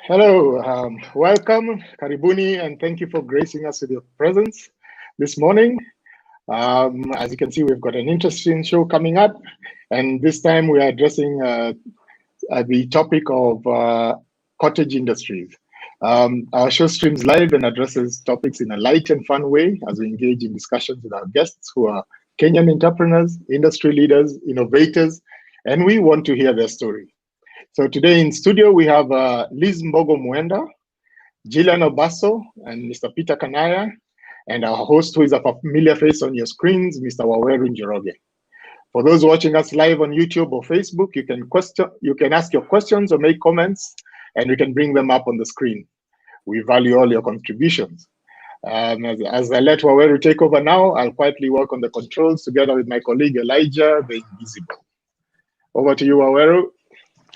Hello, welcome, Karibuni, and thank you for gracing us with your presence this morning. As you can see, we've got an interesting show coming up, and this time we are addressing the topic of cottage industries. Our show streams live and addresses topics in a light and fun way as we engage in discussions with our guests who are Kenyan entrepreneurs, industry leaders, innovators, and we want to hear their story. So today in studio, we have Liz Mbogo Mwenda, Gillian Obaso, and Mr. Peter Kanaya, and our host, who is a familiar face on your screens, Mr. Waweru Njoroge. For those watching us live on YouTube or Facebook, you can ask your questions or make comments, and we can bring them up on the screen. We value all your contributions. As I let Waweru take over now, I'll quietly work on the controls together with my colleague Elijah, the Invisible. Over to you, Waweru.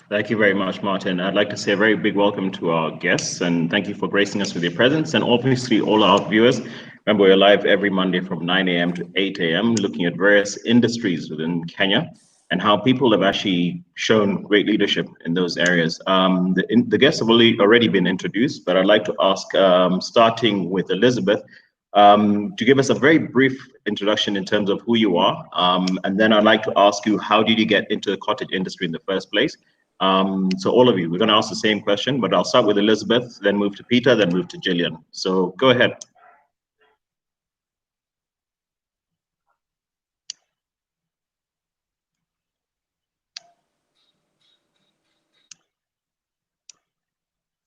Thank you very much, Martin. I'd like to say a very big welcome to our guests and thank you for gracing us with your presence, and obviously all our viewers. Remember, we're live every Monday from 9 a.m. to 8 a.m. looking at various industries within Kenya and how people have actually shown great leadership in those areas. The guests have already been introduced, but I'd like to ask, starting with Elizabeth, to give us a very brief introduction in terms of who you are. And then I'd like to ask you, how did you get into the cottage industry in the first place? So all of you, we're going to ask the same question, but I'll start with Elizabeth, then move to Peter, then move to Gillian. So go ahead.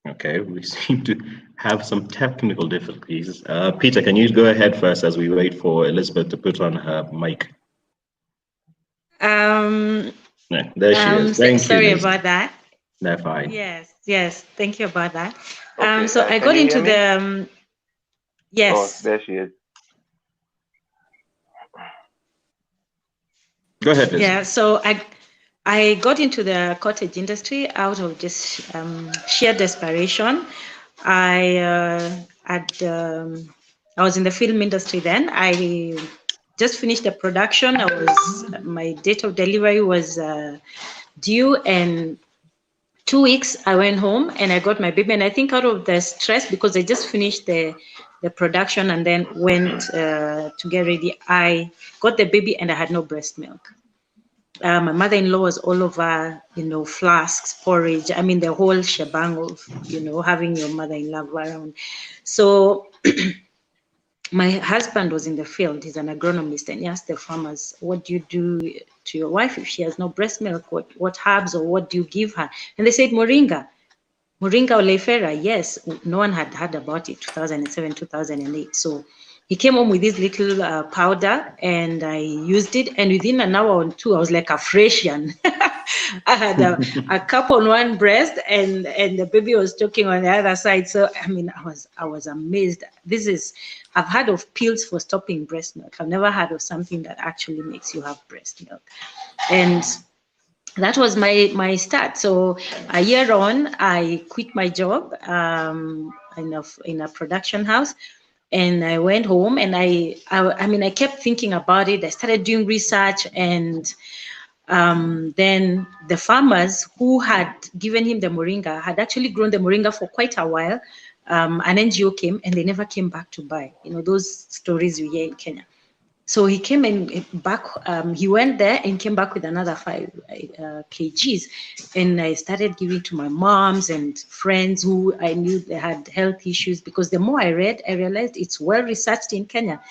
Okay, we seem to have some technical difficulties. Peter, can you go ahead first as we wait for Elizabeth to put on her mic? Yeah, there she is. Thank you. Sorry about that. No, fine. Yes. Thank you about that. Okay, so I got into the yes. Oh, there she is. Go ahead, Liz. Yeah. So I got into the cottage industry out of just sheer desperation. I was in the film industry then. I just finished the production. My date of delivery was due, and 2 weeks I went home and I got my baby, and I think out of the stress, because I just finished the production and then went to get ready, I got the baby and I had no breast milk. My mother-in-law was all over, flasks, porridge, I mean the whole shebang of, having your mother-in-law around. So my husband was in the field, he's an agronomist, and he asked the farmers, what do you do to your wife if she has no breast milk? What herbs or what do you give her? And they said, moringa oleifera. Yes, no one had heard about it, 2007, 2008. So he came home with this little powder and I used it, and within an hour or two, I was like a Frisian. I had a cup on one breast and the baby was talking on the other side. So, I mean, I was amazed. I've heard of pills for stopping breast milk. I've never heard of something that actually makes you have breast milk. And that was my start. So a year on, I quit my job in a production house. And I went home and I kept thinking about it. I started doing research, and then the farmers who had given him the moringa had actually grown the moringa for quite a while. An NGO came and they never came back to buy. Those stories you hear in Kenya. So he came back, he went there and came back with another 5 kgs. And I started giving to my moms and friends who I knew they had health issues, because the more I read, I realized it's well researched in Kenya.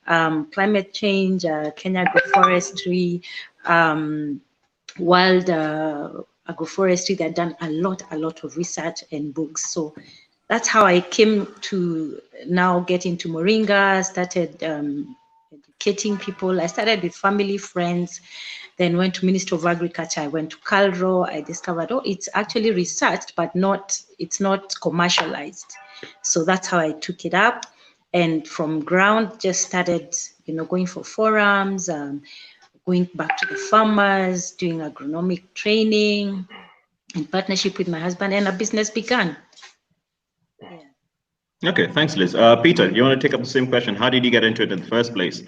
Climate change, Kenya agroforestry, wild agroforestry, they've done a lot of research and books. So that's how I came to now get into moringa, started educating people. I started with family, friends, then went to Ministry of Agriculture. I went to Calro. I discovered, it's actually researched, but it's not commercialized. So that's how I took it up. And from ground, just started, going for forums, going back to the farmers, doing agronomic training, in partnership with my husband, and a business began. Yeah. Okay, thanks, Liz. Peter, you want to take up the same question? How did you get into it in the first place?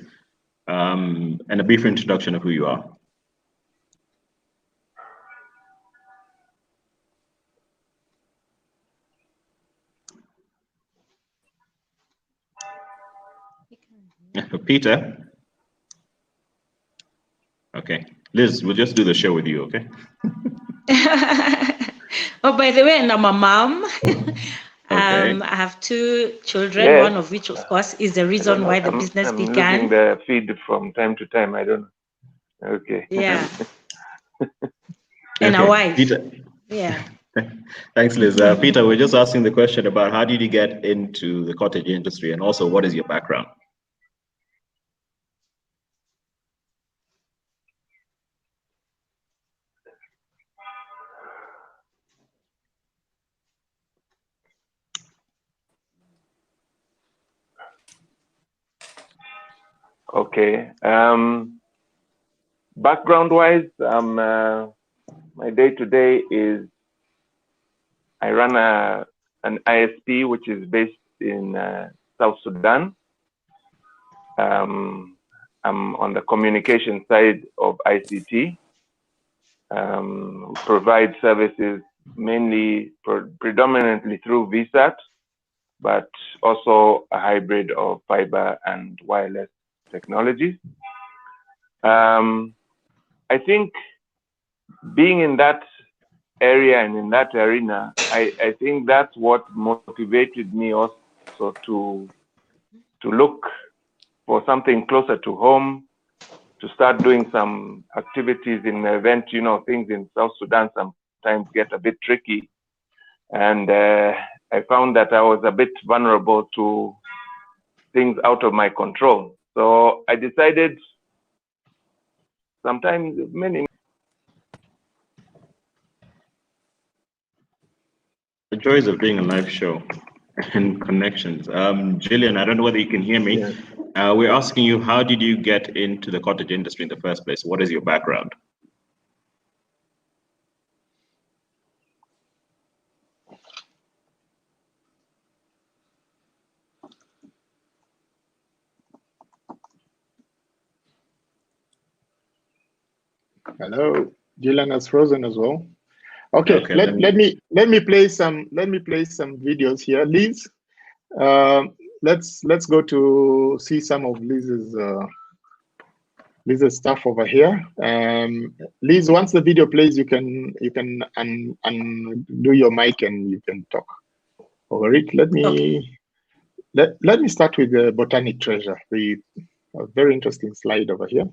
And a brief introduction of who you are. Peter? Okay. Liz, we'll just do the show with you, okay? Oh, by the way, I'm a mom. Okay. I have 2 children, Yes. one of which, of course, is the reason why the business began. I'm losing the feed from time to time. I don't know. Okay. Yeah. And okay. a wife. Peter. Yeah. Thanks, Liz. Peter, we're just asking the question about how did you get into the cottage industry, and also what is your background? Okay. Background-wise, my day-to-day is I run an ISP which is based in South Sudan. I'm on the communication side of ICT. Provide services mainly predominantly through VSAT, but also a hybrid of fiber and wireless technologies. I think being in that area and in that arena, I think that's what motivated me also to look for something closer to home, to start doing some activities in the event. You know, things in South Sudan sometimes get a bit tricky. And I found that I was a bit vulnerable to things out of my control. So I decided many. The joys of doing a live show and connections. Jillian, I don't know whether you can hear me. Yeah. We're asking you, how did you get into the cottage industry in the first place? What is your background? Hello, Jillian has frozen as well. Okay, let me play some videos here. Liz, let's go to see some of Liz's stuff over here. Liz, once the video plays, you can undo your mic and you can talk over it. Let me start with the botanic treasure, a very interesting slide over here.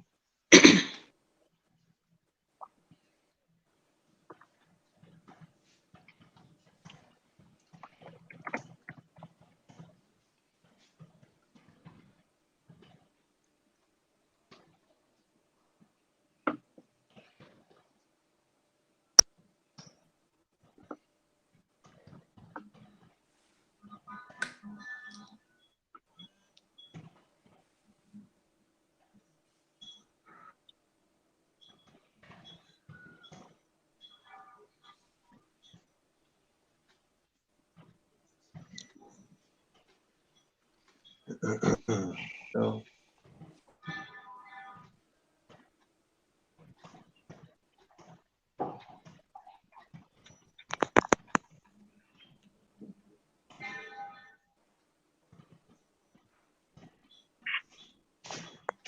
So.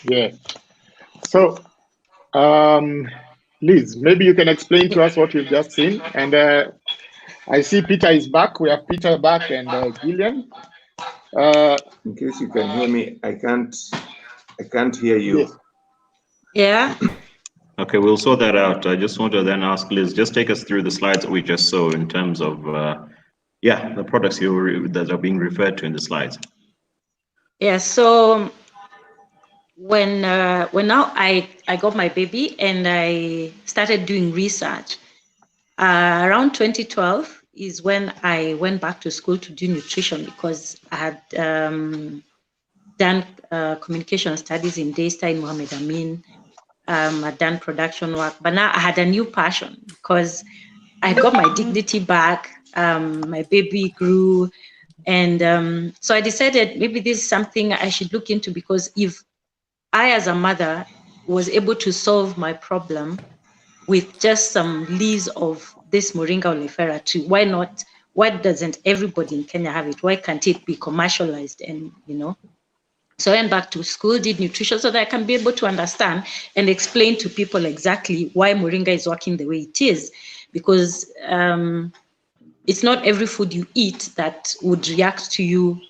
Yeah. So, Liz, maybe you can explain to us what you've just seen. And I see Peter is back. We have Peter back and Gillian. In case you can hear me, I can't hear you. Yes. Yeah. Okay, we'll sort that out. I just want to then ask Liz, just take us through the slides that we just saw in terms of, the products that are being referred to in the slides. Yeah, so when now I got my baby and I started doing research, around 2012 is when I went back to school to do nutrition, because I had done communication studies in Daystar in Mohammed Amin. I'd done production work, but now I had a new passion, because I got my dignity back. My baby grew. And so I decided maybe this is something I should look into, because if I, as a mother, was able to solve my problem with just some leaves of this Moringa oleifera tree, why not? Why doesn't everybody in Kenya have it? Why can't it be commercialized? And, so I went back to school, did nutrition, so that I can be able to understand and explain to people exactly why Moringa is working the way it is. Because it's not every food you eat that would react to you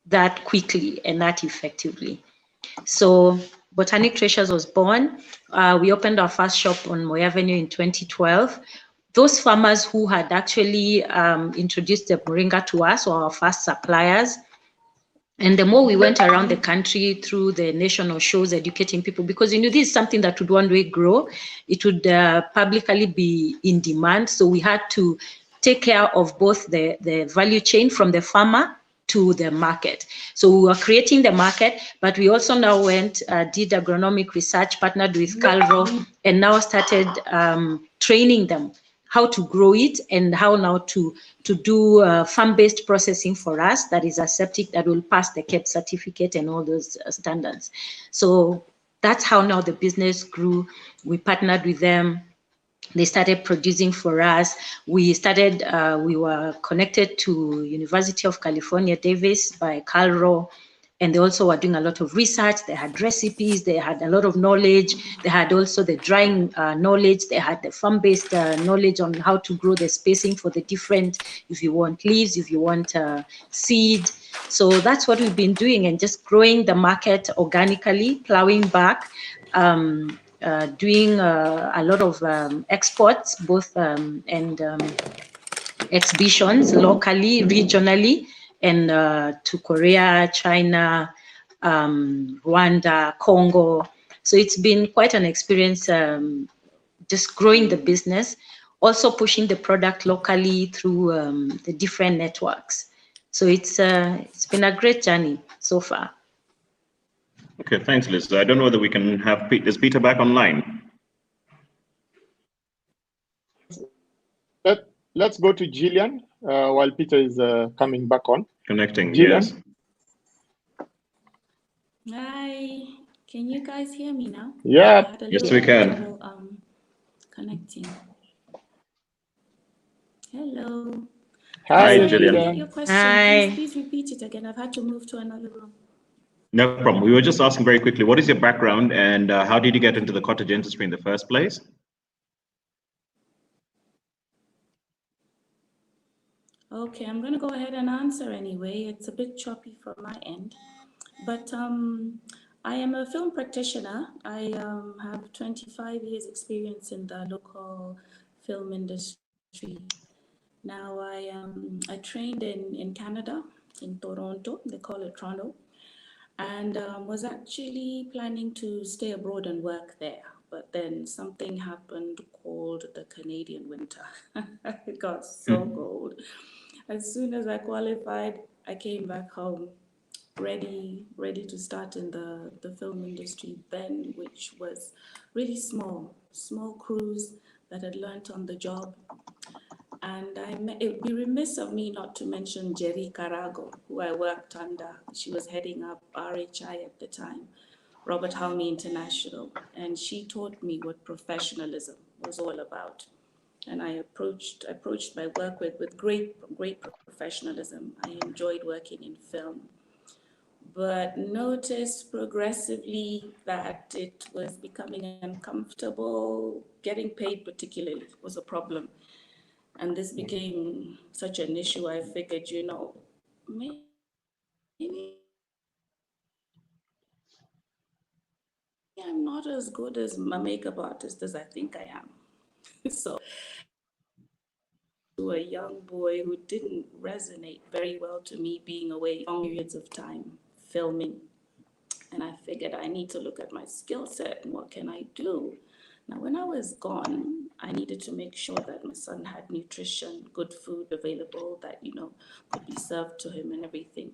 that quickly and that effectively. So Botanic Treasures was born. We opened our first shop on Moi Avenue in 2012. Those farmers who had actually introduced the Moringa to us were our first suppliers. And the more we went around the country through the national shows, educating people, because this is something that would one day grow, it would publicly be in demand. So we had to take care of both the value chain from the farmer to the market. So we were creating the market, but we also now went, did agronomic research, partnered with Calro, and now started training them how to grow it and how now to do farm-based processing for us that is aseptic, that will pass the CAPE certificate and all those standards. So that's how now the business grew. We partnered with them. They started producing for us. We started, we were connected to University of California, Davis by Calro, and they also were doing a lot of research. They had recipes, they had a lot of knowledge. They had also the drying knowledge. They had the farm-based knowledge on how to grow the spacing for the different, if you want leaves, if you want seed. So that's what we've been doing, and just growing the market organically, plowing back, doing a lot of exports, both and exhibitions locally, regionally, and to Korea, China, Rwanda, Congo. So it's been quite an experience, just growing the business, also pushing the product locally through the different networks. So it's been a great journey so far. Okay, thanks, Liz. I don't know whether we can have Pete. Is Peter back online? Let's go to Gillian while Peter is coming back on. Connecting, Gillian? yes. Hi, can you guys hear me now? Yeah. Yes, we can. Connecting. Hello. Hi, Hi, Sorry, I didn't Gillian. get your question. Hi. Please repeat it again. I've had to move to another room. No problem. We were just asking very quickly, what is your background and how did you get into the cottage industry in the first place? Okay, I'm going to go ahead and answer anyway. It's a bit choppy from my end. But I am a film practitioner. I have 25 years experience in the local film industry. Now I trained in Canada, in Toronto, they call it Toronto, and was actually planning to stay abroad and work there. But then something happened called the Canadian winter. It got so cold. As soon as I qualified, I came back home, ready to start in the film industry then, which was really small crews that had learned on the job. And it would be remiss of me not to mention Jerry Carago, who I worked under. She was heading up RHI at the time, Robert Halmy International. And she taught me what professionalism was all about. And I approached my work with great professionalism. I enjoyed working in film, but noticed progressively that it was becoming uncomfortable. Getting paid particularly was a problem. And this became such an issue, I figured, maybe I'm not as good as a makeup artist as I think I am. So to a young boy who didn't resonate very well to me, being away long periods of time filming. And I figured I need to look at my skill set and what can I do? Now, when I was gone, I needed to make sure that my son had nutrition, good food available that, could be served to him and everything.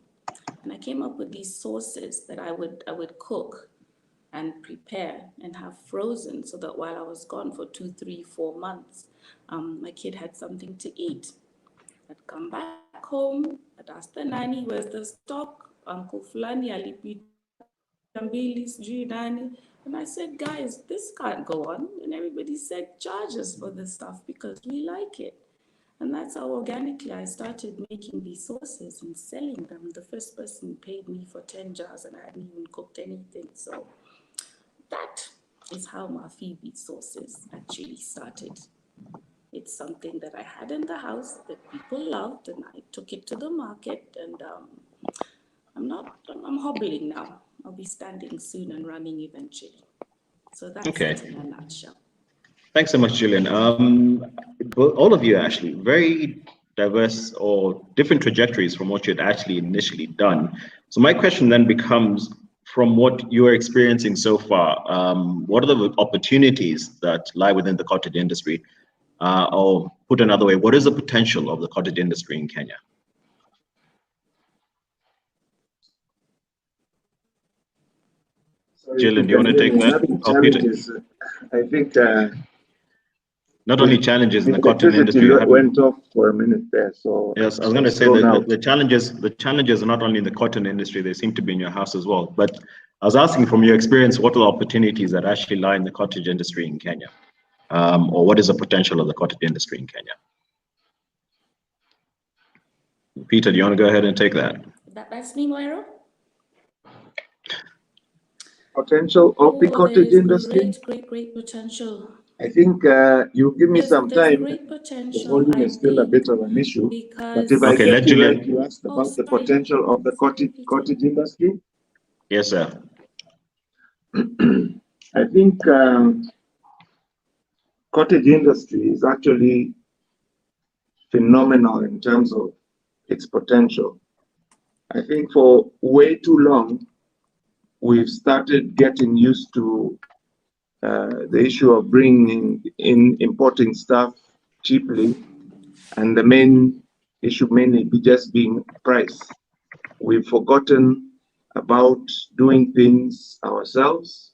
And I came up with these sauces that I would cook and prepare and have frozen so that while I was gone for 2, 3, 4 months, my kid had something to eat. I'd come back home, I'd ask the nanny, where's the stock? Uncle Fulani, alipita mbili, sijui nani. And I said, guys, this can't go on. And everybody said, charge us for this stuff because we like it. And that's how organically I started making these sauces and selling them. The first person paid me for 10 jars and I hadn't even cooked anything. So that is how my Phoebe sauces actually started. It's something that I had in the house that people loved, and I took it to the market, and I'm hobbling now. I'll be standing soon and running eventually. So that's it in a nutshell. Thanks so much, Gillian. All of you are actually very diverse or different trajectories from what you had actually initially done. So my question then becomes, from what you are experiencing so far, what are the opportunities that lie within the cottage industry? Or put another way, what is the potential of the cottage industry in Kenya? Gillian, do you want to take that? Challenges, I think. Not only challenges in the cotton industry. Went off for a minute there, so yes, I was going to say that the challenges are not only in the cotton industry; they seem to be in your house as well. But I was asking, from your experience, what are the opportunities that actually lie in the cottage industry in Kenya, or what is the potential of the cottage industry in Kenya? Peter, do you want to go ahead and take that? That's me, Moira. Potential of the cottage industry. Great potential. I think you give me some time. Great potential. The volume is still a bit of an issue. But if okay, let Gillian. You asked about the potential of the cottage industry. Yes, sir. I think cottage industry is actually phenomenal in terms of its potential. I think for way too long, we've started getting used to the issue of importing stuff cheaply, and the main issue mainly just being price. We've forgotten about doing things ourselves,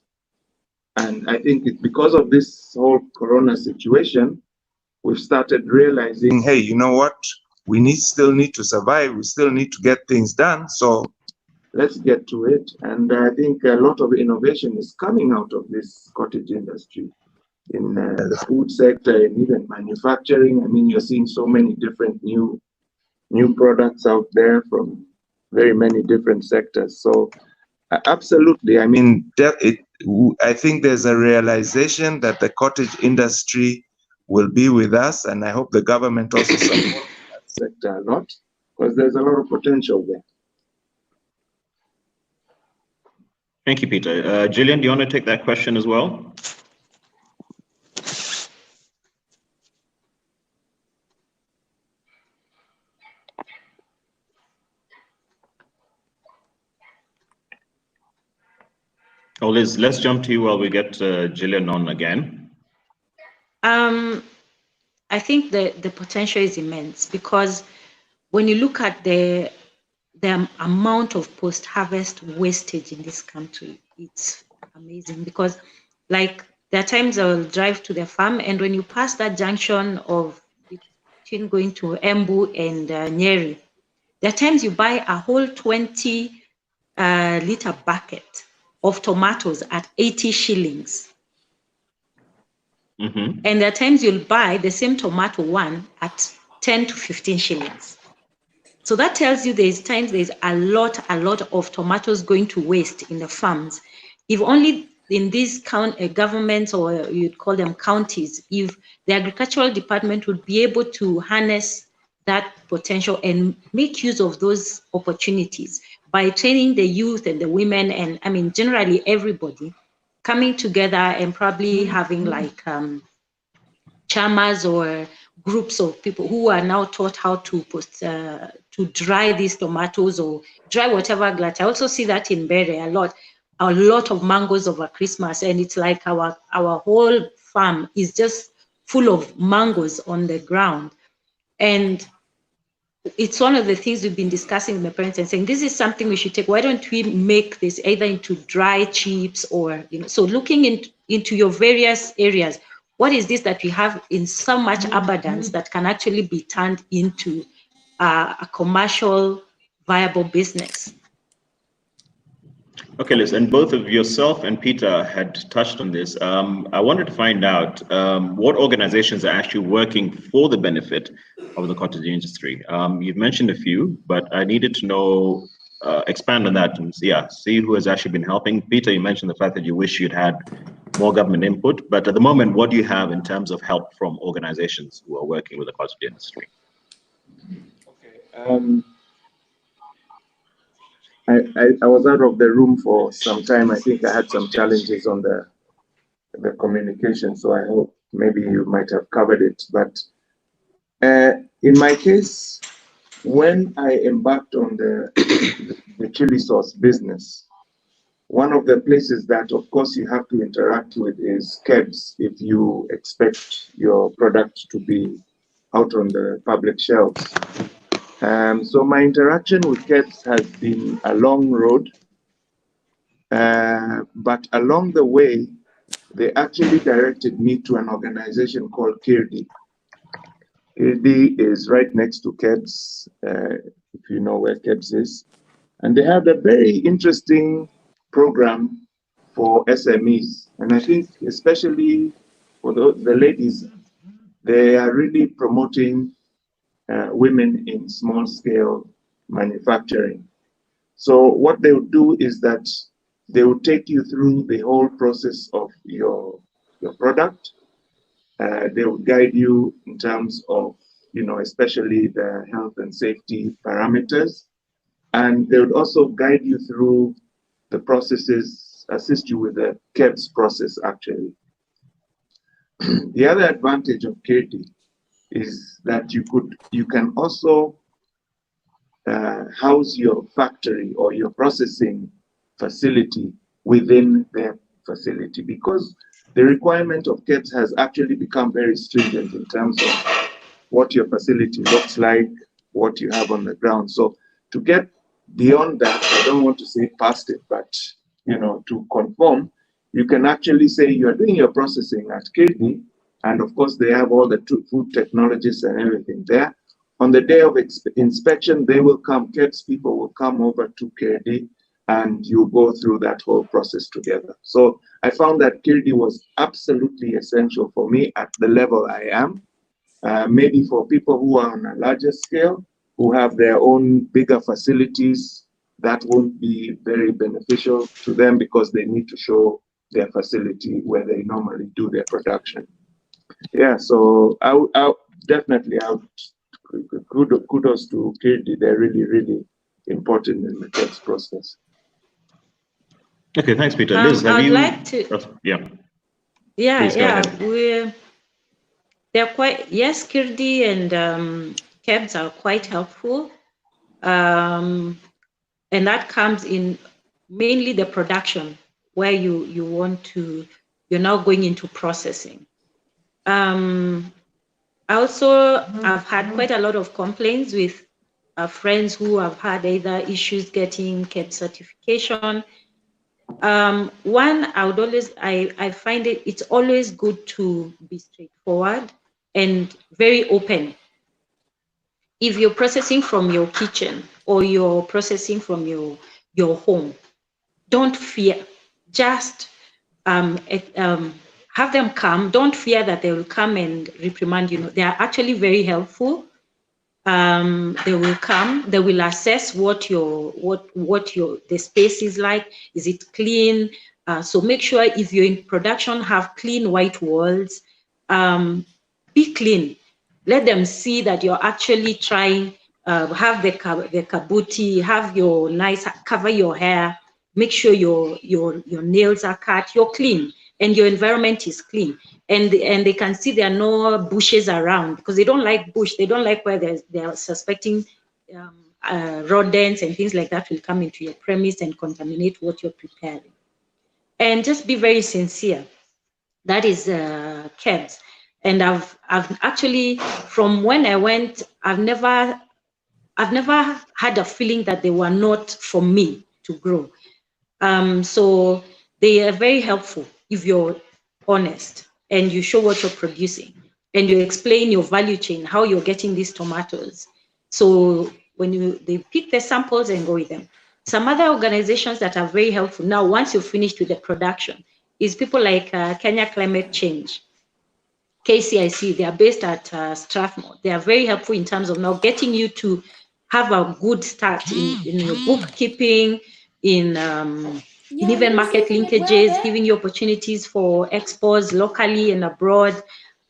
and I think it's because of this whole Corona situation, we've started realizing, hey, you know what? We still need to survive. We still need to get things done. So let's get to it. And I think a lot of innovation is coming out of this cottage industry in the food sector and even manufacturing. I mean, you're seeing so many different new products out there from very many different sectors. So absolutely. I mean, I think there's a realization that the cottage industry will be with us, and I hope the government also supports that sector a lot, because there's a lot of potential there. Thank you, Peter. Gillian, do you want to take that question as well? Oh, Liz, let's jump to you while we get Gillian on again. I think the potential is immense, because when you look at the amount of post-harvest wastage in this country, it's amazing. Because like there are times I'll drive to the farm, and when you pass that junction of between going to Embu and Nyeri, there are times you buy a whole 20 liter bucket of tomatoes at 80 shillings. Mm-hmm. And there are times you'll buy the same tomato one at 10 to 15 shillings. So that tells you there's a lot of tomatoes going to waste in the farms. If only in these governments, or you'd call them counties, if the agricultural department would be able to harness that potential and make use of those opportunities by training the youth and the women, and I mean generally everybody coming together and probably having like chamas or groups of people who are now taught how to dry these tomatoes or dry whatever glut. I also see that in Bere a lot of mangoes over Christmas, and it's like our whole farm is just full of mangoes on the ground. And it's one of the things we've been discussing with my parents and saying, this is something we should take. Why don't we make this either into dry chips or, so looking into your various areas, what is this that we have in so much abundance that can actually be turned into a commercial viable business? Okay, Liz, and both of yourself and Peter had touched on this. I wanted to find out what organizations are actually working for the benefit of the cottage industry. You've mentioned a few, but I needed to know, expand on that and see who has actually been helping. Peter, you mentioned the fact that you wish you'd had more government input, but at the moment, what do you have in terms of help from organizations who are working with the cottage industry? Okay. I was out of the room for some time. I think I had some challenges on the communication, so I hope maybe you might have covered it. But in my case, when I embarked on the chili sauce business, one of the places that, of course, you have to interact with is KEBS if you expect your product to be out on the public shelves. So my interaction with KEBS has been a long road, but along the way, they actually directed me to an organization called Gr8leadership. Gr8leadership is right next to KEBS, if you know where KEBS is. And they have a very interesting program for SMEs. And I think especially for the ladies, they are really promoting women in small-scale manufacturing. So what they would do is that they will take you through the whole process of your product. They will guide you in terms of, especially the health and safety parameters. And they would also guide you through the processes, assist you with the KEBS process, actually. The other advantage of Gr8leadership is that you can also house your factory or your processing facility within their facility, because the requirement of KEBS has actually become very stringent in terms of what your facility looks like, what you have on the ground. So to get beyond that, I don't want to say past it, but to conform, you can actually say you're doing your processing at Gr8leadership, and of course they have all the food technologists and everything there. On the day of inspection, they will come, KEBS people will come over to Gr8leadership, and you go through that whole process together. So I found that Gr8leadership was absolutely essential for me at the level I am. Maybe for people who are on a larger scale, who have their own bigger facilities, that won't be very beneficial to them because they need to show their facility where they normally do their production. Yeah, so I would definitely, kudos to Gr8leadership. They're really, really important in the KEBS process. Okay, thanks, Peter. Liz, have I'd you? like to. They're quite, yes, Gr8leadership and KEBS are quite helpful. And that comes in mainly the production, where you're now going into processing. I've had quite a lot of complaints with friends who have had either issues getting KEBS certification. One, I find it's always good to be straightforward and very open. If you're processing from your kitchen or you're processing from your home, don't fear. Just have them come. Don't fear that they will come and reprimand you. They are actually very helpful. They will come. They will assess what the space is like. Is it clean? So make sure if you're in production, have clean white walls. Be clean. Let them see that you're actually trying. Have the kabuti. Have your nice, cover your hair. Make sure your nails are cut. You're clean and your environment is clean. And they can see there are no bushes around, because they don't like bush. They don't like where they are suspecting rodents and things like that will come into your premise and contaminate what you're preparing. And just be very sincere. That is KEBS. And I've actually, from when I went, I've never I've never had a feeling that they were not for me to grow. So they are very helpful if you're honest and you show what you're producing and you explain your value chain, how you're getting these tomatoes. So when they pick the samples and go with them. Some other organizations that are very helpful now, once you're finished with the production, is people like Kenya Climate Change, KCIC. They are based at Strathmore. They are very helpful in terms of now getting you to have a good start in your bookkeeping, in even market linkages, giving you opportunities for expos locally and abroad.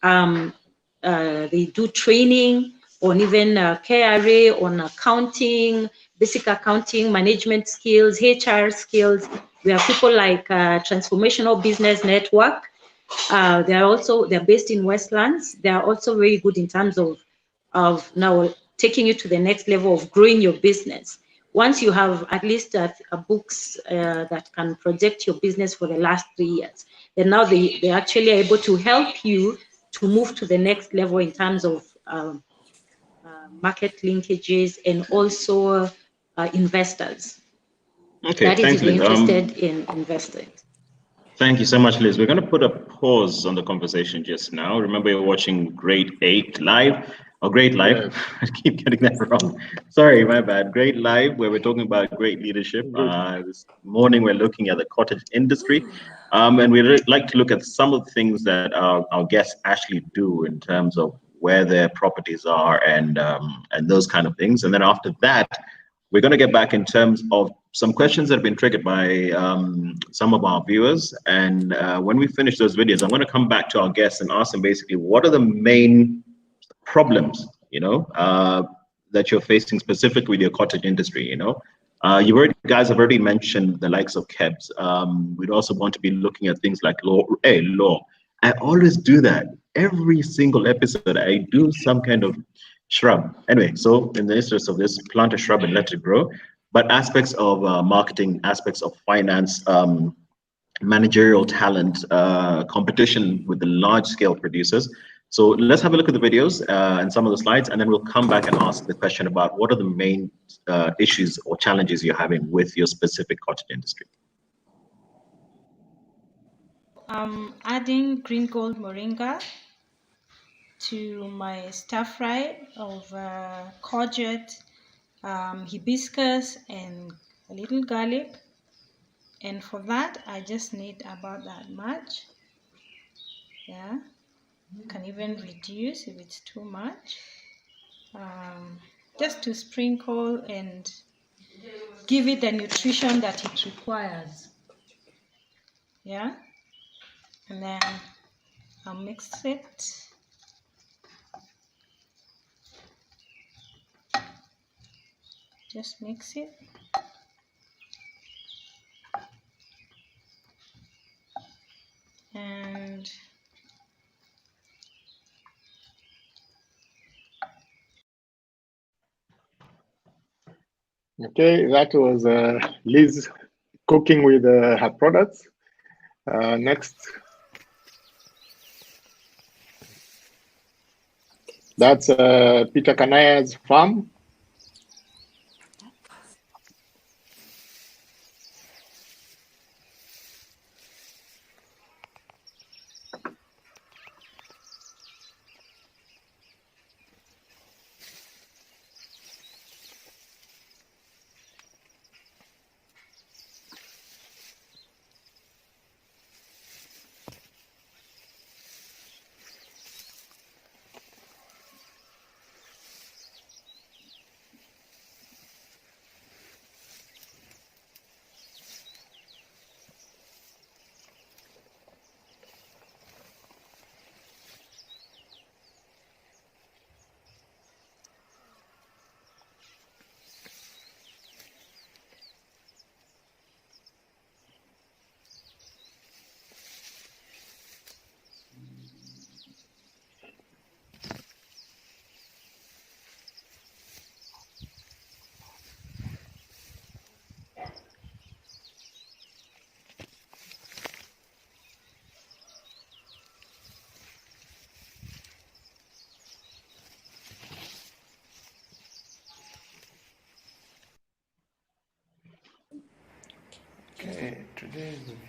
They do training on even KRA, on accounting, basic accounting, management skills, HR skills. We have people like Transformational Business Network. They're based in Westlands. They are also very good in terms of now taking you to the next level of growing your business. Once you have at least books that can project your business for the last 3 years, then now they actually are able to help you to move to the next level in terms of market linkages and also investors. Okay, That is thanks, if you're Liz. interested in investing. Thank you so much, Liz. We're going to put a pause on the conversation just now. Remember, you're watching Gr8 Live, or Great Live. Yes. I keep getting that wrong. Sorry, my bad. Gr8 Live, where we're talking about great leadership. This morning, we're looking at the cottage industry. And we'd like to look at some of the things that our guests actually do in terms of where their properties are and those kind of things. And then after that, we're going to get back in terms of some questions that have been triggered by some of our viewers. And when we finish those videos, I'm going to come back to our guests and ask them basically, what are the main problems, that you're facing specifically with your cottage industry, guys have already mentioned the likes of KEBS. We'd also want to be looking at things like law. I always do that. Every single episode, I do some kind of shrub. Anyway, so in the interest of this, plant a shrub and let it grow. But aspects of marketing, aspects of finance, managerial talent, competition with the large scale producers. So let's have a look at the videos and some of the slides, and then we'll come back and ask the question about what are the main issues or challenges you're having with your specific cottage industry. Adding green gold moringa to my stir fry of courgette, hibiscus, and a little garlic. And for that, I just need about that much. Yeah, you can even reduce if it's too much. Just to sprinkle and give it the nutrition that it requires. Yeah, and then I'll mix it. Just mix it. And Okay, that was Liz cooking with her products. Next. That's Peter Kanaya's farm.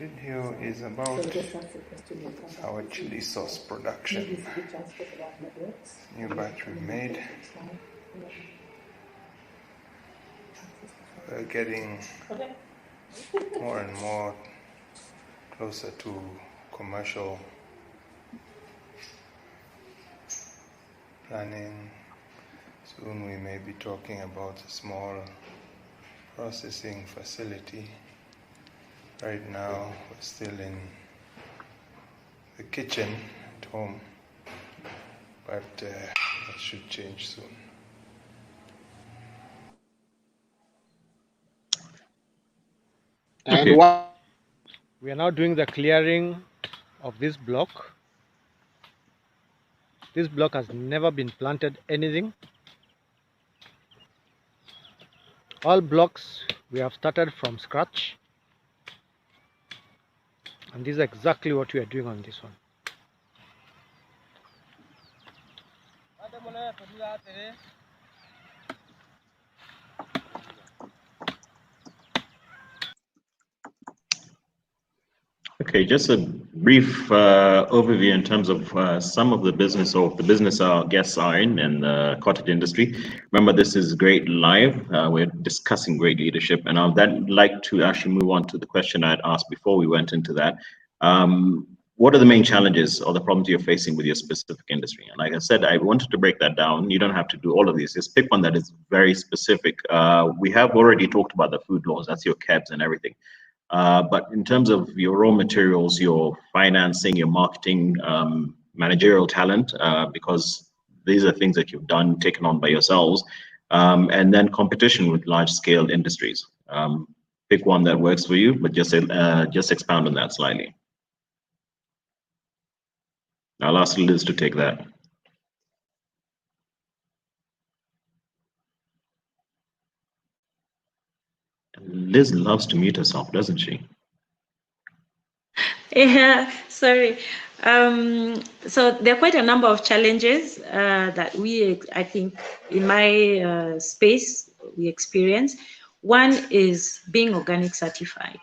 video is about our chili sauce production. New batch we made. We're getting more and more closer to commercial planning. Soon we may be talking about a small processing facility. Right now we're still in the kitchen at home, but that should change soon. And Okay. what We are now doing the clearing of this block. This block has never been planted anything. All blocks we have started from scratch. And this is exactly what we are doing on this one. Okay, just a brief overview in terms of some of the business or the business our guests are in and the cottage industry. Remember, this is Great Live. We're discussing great leadership, and I'd like to actually move on to the question I'd asked before we went into that. What are the main challenges or the problems you're facing with your specific industry? And like I said, I wanted to break that down. You don't have to do all of these. Just pick one that is very specific. We have already talked about the food laws. That's your KEBS and everything. But in terms of your raw materials, your financing, your marketing, managerial talent, because these are things that you've done, taken on by yourselves, and then competition with large-scale industries. Pick one that works for you, but just expound on that slightly. I'll ask Liz to take that. Liz loves to mute herself, doesn't she? Yeah, sorry. So there are quite a number of challenges that I think, in my space, we experience. One is being organic certified.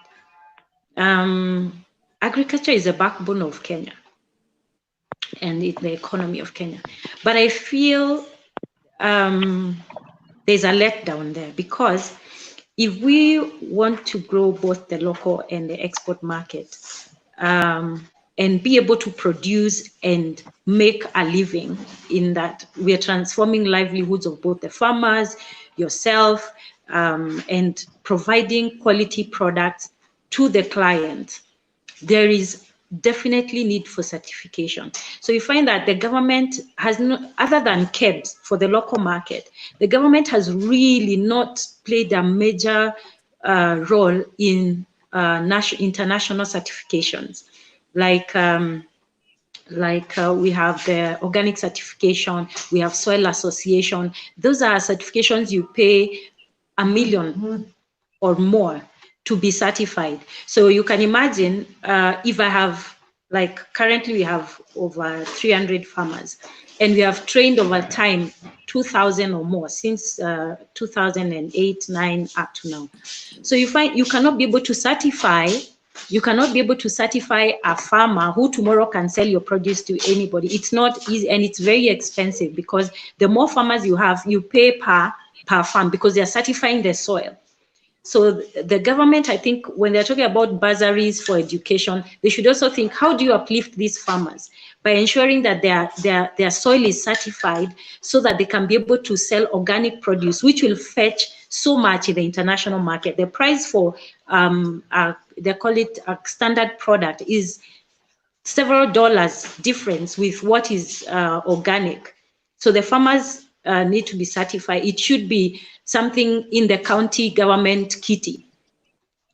Agriculture is the backbone of Kenya and the economy of Kenya. But I feel there's a letdown there, because if we want to grow both the local and the export market, and be able to produce and make a living in that, we are transforming livelihoods of both the farmers, yourself, and providing quality products to the client, there is definitely need for certification. So you find that the government has no, other than KEBS for the local market, the government has really not played a major role in international certifications, like we have the organic certification, we have soil association. Those are certifications you pay $1 million or more to be certified. So you can imagine if I have, like currently we have over 300 farmers, and we have trained over time 2,000 or more since 2008, 9 up to now. So you find you cannot be able to certify. You cannot be able to certify a farmer who tomorrow can sell your produce to anybody. It's not easy, and it's very expensive, because the more farmers you have, you pay per farm, because they're certifying the soil. So the government, I think, when they're talking about bursaries for education, they should also think, how do you uplift these farmers by ensuring that their soil is certified, so that they can be able to sell organic produce, which will fetch so much in the international market. The price for, they call it a standard product, is several dollars difference with what is organic. So the farmers need to be certified. It should be something in the county government kitty.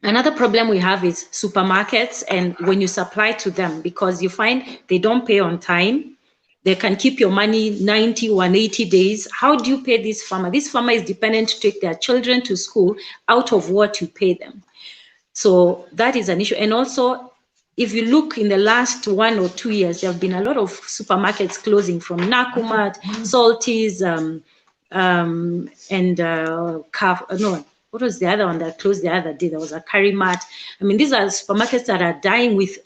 Another problem we have is supermarkets, and when you supply to them, because you find they don't pay on time, they can keep your money 90, 180 days. How do you pay this farmer? This farmer is dependent to take their children to school out of what you pay them. So that is an issue. And also, if you look in the last 1 or 2 years, there have been a lot of supermarkets closing, from Nakumat, Salties, and what was the other one that closed the other day? There was a Curry Mart. I mean, these are supermarkets that are dying with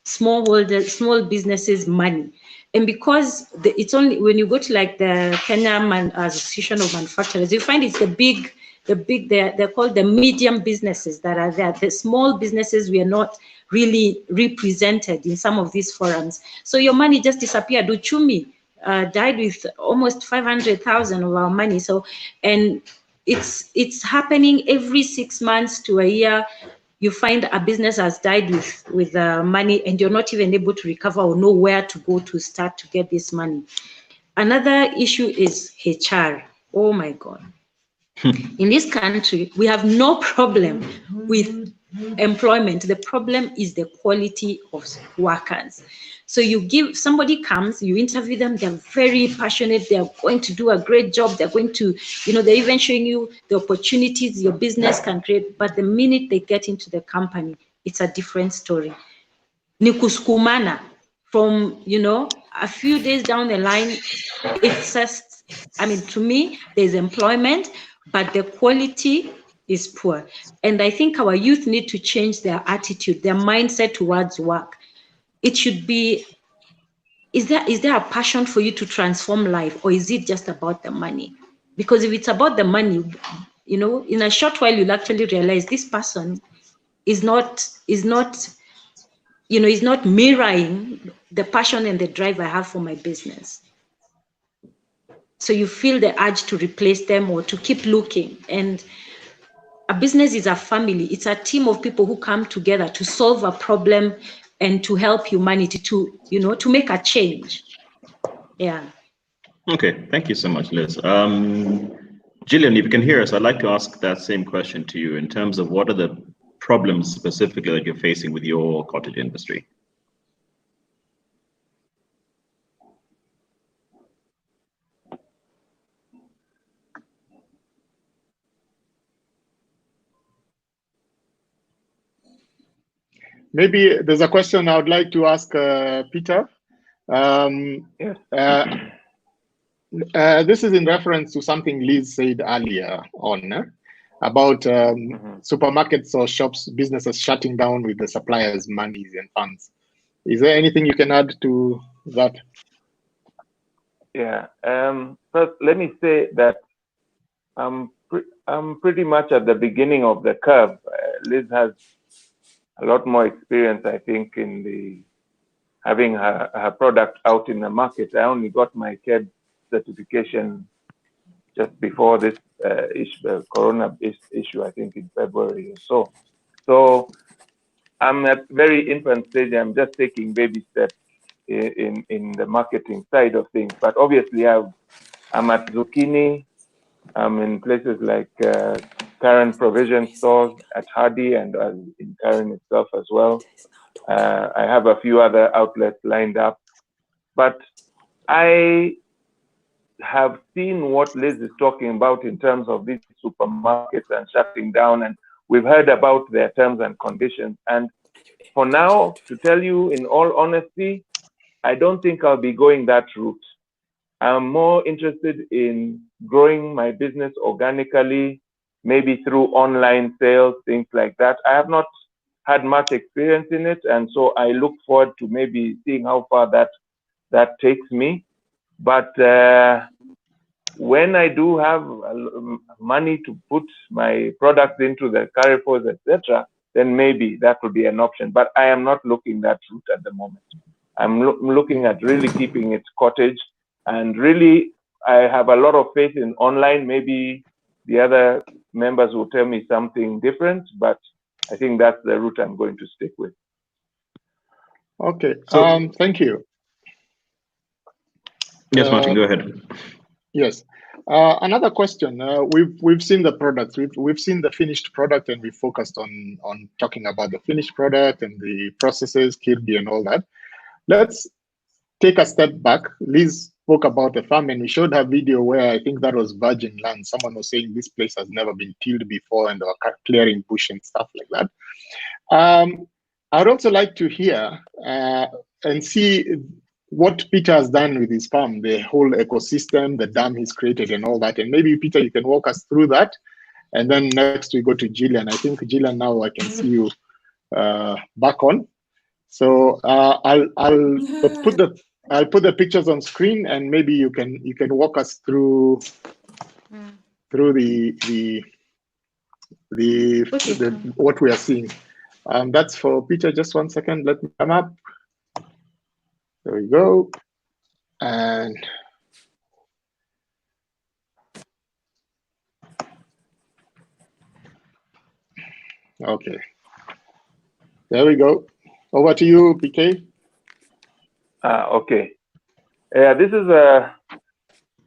small businesses money. And because it's only when you go to like the Kenya Association of Manufacturers, you find it's they're called the medium businesses that are there. The small businesses we are not really represented in some of these forums. So your money just disappeared. Uchumi died with almost 500,000 of our money. So, and it's happening every 6 months to a year. You find a business has died with money, and you're not even able to recover or know where to go to start to get this money. Another issue is HR. Oh my God. In this country, we have no problem with employment. The problem is the quality of workers. So somebody comes, you interview them, they're very passionate, they're going to do a great job, they're going to, they're even showing you the opportunities your business can create, but the minute they get into the company, it's a different story. Nikuskumana, from, a few days down the line, it's just, to me, there's employment, but the quality is poor. And I think our youth need to change their attitude, their mindset towards work. It should be, is there a passion for you to transform life, or is it just about the money? Because if it's about the money, in a short while, you'll actually realize this person is not mirroring the passion and the drive I have for my business. So you feel the urge to replace them or to keep looking. And a business is a family. It's a team of people who come together to solve a problem and to help humanity to make a change. Yeah. Okay, thank you so much, Liz. Gillian, if you can hear us, I'd like to ask that same question to you in terms of what are the problems specifically that you're facing with your cottage industry? Maybe there's a question I would like to ask Peter. This is in reference to something Liz said earlier on about supermarkets or shops, businesses shutting down with the suppliers' monies and funds. Is there anything you can add to that? Yeah. First, let me say that I'm pretty much at the beginning of the curve. Liz has a lot more experience, I think, in having her product out in the market. I only got my KED certification just before this corona issue, I think in February or so. So I'm at very infant stage. I'm just taking baby steps in the marketing side of things. But obviously, I'm at Zucchini. I'm in places like Karen Provision Stores at Hardy and in Karen itself as well. I have a few other outlets lined up. But I have seen what Liz is talking about in terms of these supermarkets and shutting down, and we've heard about their terms and conditions. And for now, to tell you in all honesty, I don't think I'll be going that route. I'm more interested in growing my business organically, maybe through online sales, things like that. I have not had much experience in it, and so I look forward to maybe seeing how far that takes me. But when I do have money to put my products into the Carrefours, etc., then maybe that would be an option. But I am not looking that route at the moment. I'm looking at really keeping it cottage. And really, I have a lot of faith in online. Maybe the other members will tell me something different, but I think that's the route I'm going to stick with. Okay, so, thank you. Yes, Martin, go ahead. Yes. Another question. We've seen the products. We've seen the finished product, and we focused on talking about the finished product and the processes, kirby, and all that. Let's take a step back. Liz spoke about the farm, and we showed her video where I think that was virgin land. Someone was saying this place has never been tilled before, and they were clearing bush and stuff like that. I'd also like to hear and see what Peter has done with his farm, the whole ecosystem, the dam he's created and all that. And maybe, Peter, you can walk us through that. And then next we go to Gillian. I think Gillian, now I can see you back on. So I'll put the pictures on screen, and maybe you can walk us through the what we are seeing. That's for Peter. Just 1 second. Let me come up. There we go. And okay, there we go. Over to you, PK. Okay. Yeah, this is a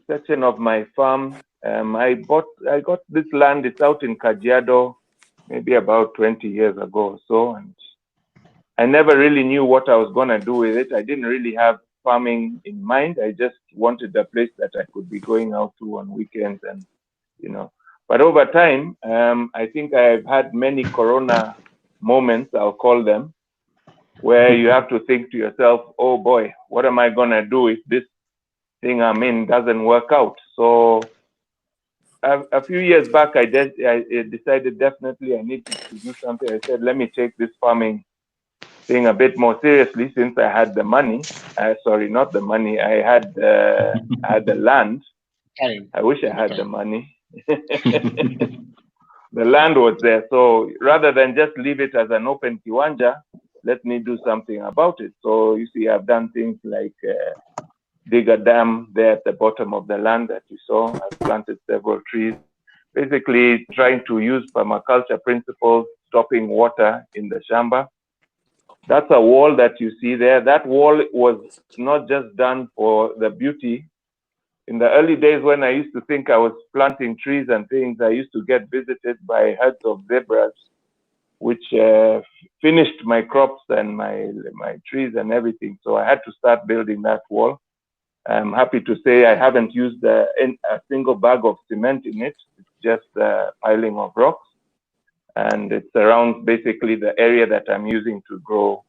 section of my farm. I got this land. It's out in Kajiado, maybe about 20 years ago or so, and I never really knew what I was gonna do with it. I didn't really have farming in mind. I just wanted a place that I could be going out to on weekends, and But over time, I think I've had many Corona moments, I'll call them, where you have to think to yourself, oh boy, what am I gonna do if this thing I'm in doesn't work out? So a few years back, I decided definitely I need to do something. I said, let me take this farming thing a bit more seriously, since I had the money. Sorry, not the money. I had the land. I wish I had the money. The land was there. So rather than just leave it as an open kiwanja, let me do something about it. So you see, I've done things like dig a dam there at the bottom of the land that you saw. I've planted several trees, basically trying to use permaculture principles, stopping water in the shamba. That's a wall that you see there. That wall was not just done for the beauty. In the early days, when I used to think I was planting trees and things, I used to get visited by herds of zebras, which finished my crops and my trees and everything. So I had to start building that wall. I'm happy to say I haven't used a single bag of cement in it. It's just a piling of rocks. And it surrounds basically the area that I'm using to grow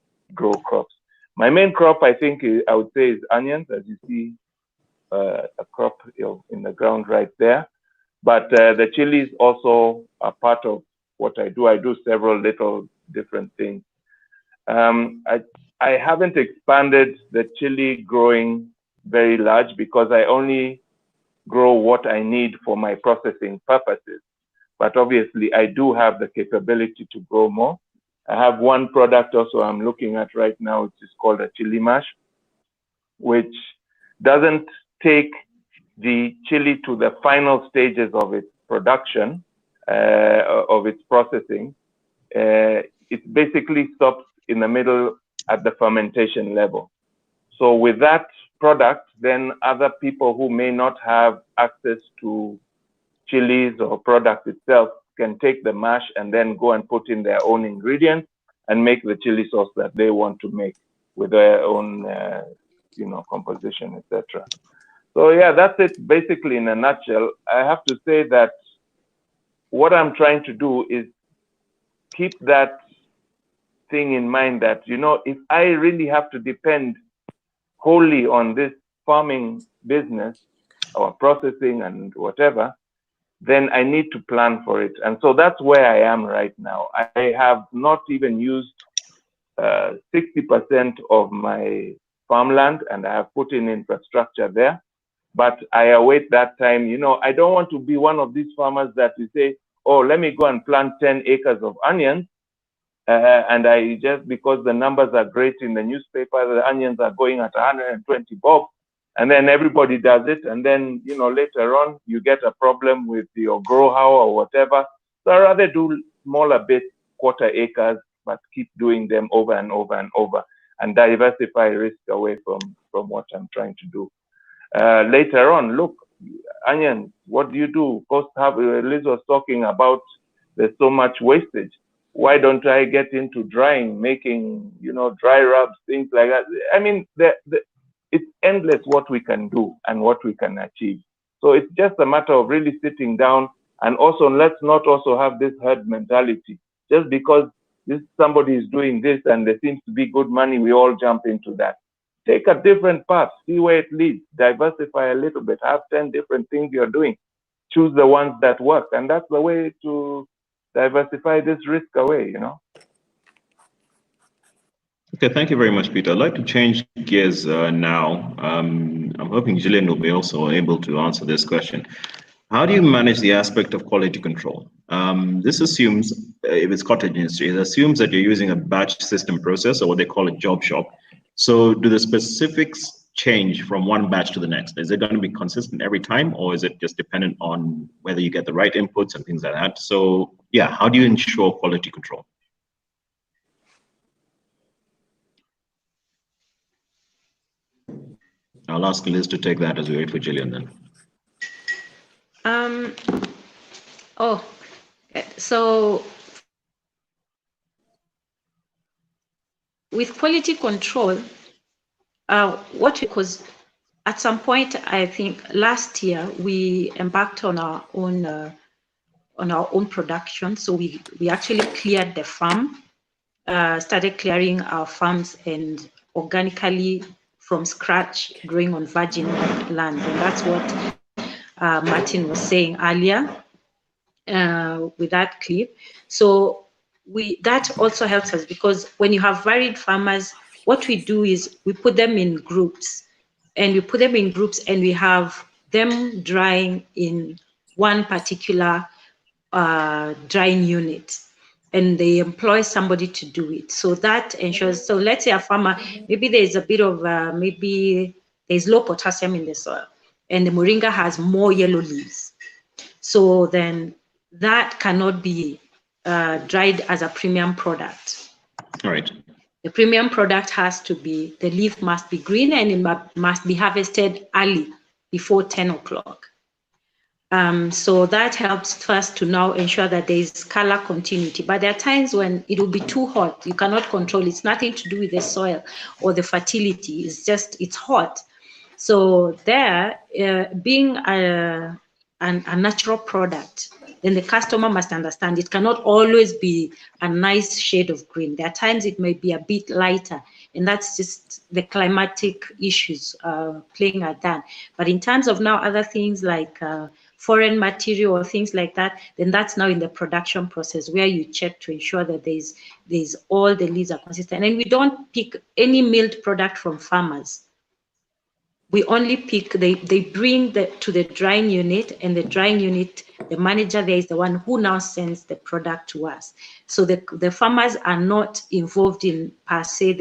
crops. My main crop, I think, I would say, is onions, as you see a crop in the ground right there. But the chilies also are part of what I do. I do several little different things. I haven't expanded the chili growing very large because I only grow what I need for my processing purposes. But obviously, I do have the capability to grow more. I have one product also I'm looking at right now, which is called a chili mash, which doesn't take the chili to the final stages of its production, of its processing. It basically stops in the middle at the fermentation level. So with that product, then other people who may not have access to chilies or product itself can take the mash and then go and put in their own ingredients and make the chili sauce that they want to make with their own, composition, etc. So yeah, that's it basically in a nutshell. I have to say that what I'm trying to do is keep that thing in mind that, if I really have to depend wholly on this farming business or processing and whatever, then I need to plan for it. And so that's where I am right now. I have not even used 60% of my farmland, and I have put in infrastructure there. But I await that time. I don't want to be one of these farmers that you say, oh, let me go and plant 10 acres of onions. And I just, because the numbers are great in the newspaper, the onions are going at 120 bob. And then everybody does it. And then, later on, you get a problem with your grow-how or whatever. So I rather do smaller bits, quarter acres, but keep doing them over and over and over and diversify risk away from what I'm trying to do. Later on, look, onions, what do you do? Liz was talking about there's so much wastage. Why don't I get into drying, making, dry rubs, things like that? I mean, it's endless what we can do and what we can achieve. So it's just a matter of really sitting down, and also let's not also have this herd mentality. Just because somebody is doing this and there seems to be good money, we all jump into that. Take a different path, see where it leads, diversify a little bit, have 10 different things you're doing. choose the ones that work. And that's the way to diversify this risk away, you know. Okay, thank you very much, Peter. I'd like to change gears now. I'm hoping Gillian will be also able to answer this question. How do you manage the aspect of quality control? This assumes, if it's cottage industry, it assumes that you're using a batch system process, or what they call a job shop. So do the specifics change from one batch to the next? Is it going to be consistent every time, or is it just dependent on whether you get the right inputs and things like that? So yeah, how do you ensure quality control? I'll ask Liz to take that as we wait for Gillian then. So with quality control, because at some point, I think last year we embarked on our own production. So we actually cleared the farm, started clearing our farms and organically from scratch growing on virgin land. And that's what Martin was saying earlier with that clip. So that also helps us, because when you have varied farmers, what we do is we put them in groups, and we have them drying in one particular drying unit, and they employ somebody to do it. So that ensures, so let's say a farmer, maybe there's a bit of, maybe there's low potassium in the soil, and the moringa has more yellow leaves. So then that cannot be dried as a premium product. All right. The premium product has to be, the leaf must be green, and it must be harvested early, before 10 o'clock. So that helps first to now ensure that there is color continuity. But there are times when it will be too hot. You cannot control. It's nothing to do with the soil or the fertility. It's just, it's hot. So there, being a natural product, then the customer must understand it cannot always be a nice shade of green. There are times it may be a bit lighter, and that's just the climatic issues playing at that. But in terms of now other things like foreign material or things like that, then that's now in the production process, where you check to ensure that there's all the leaves are consistent. And we don't pick any milled product from farmers. We only pick, they bring to the drying unit, and the drying unit, the manager there is the one who now sends the product to us. So the farmers are not involved in, per se,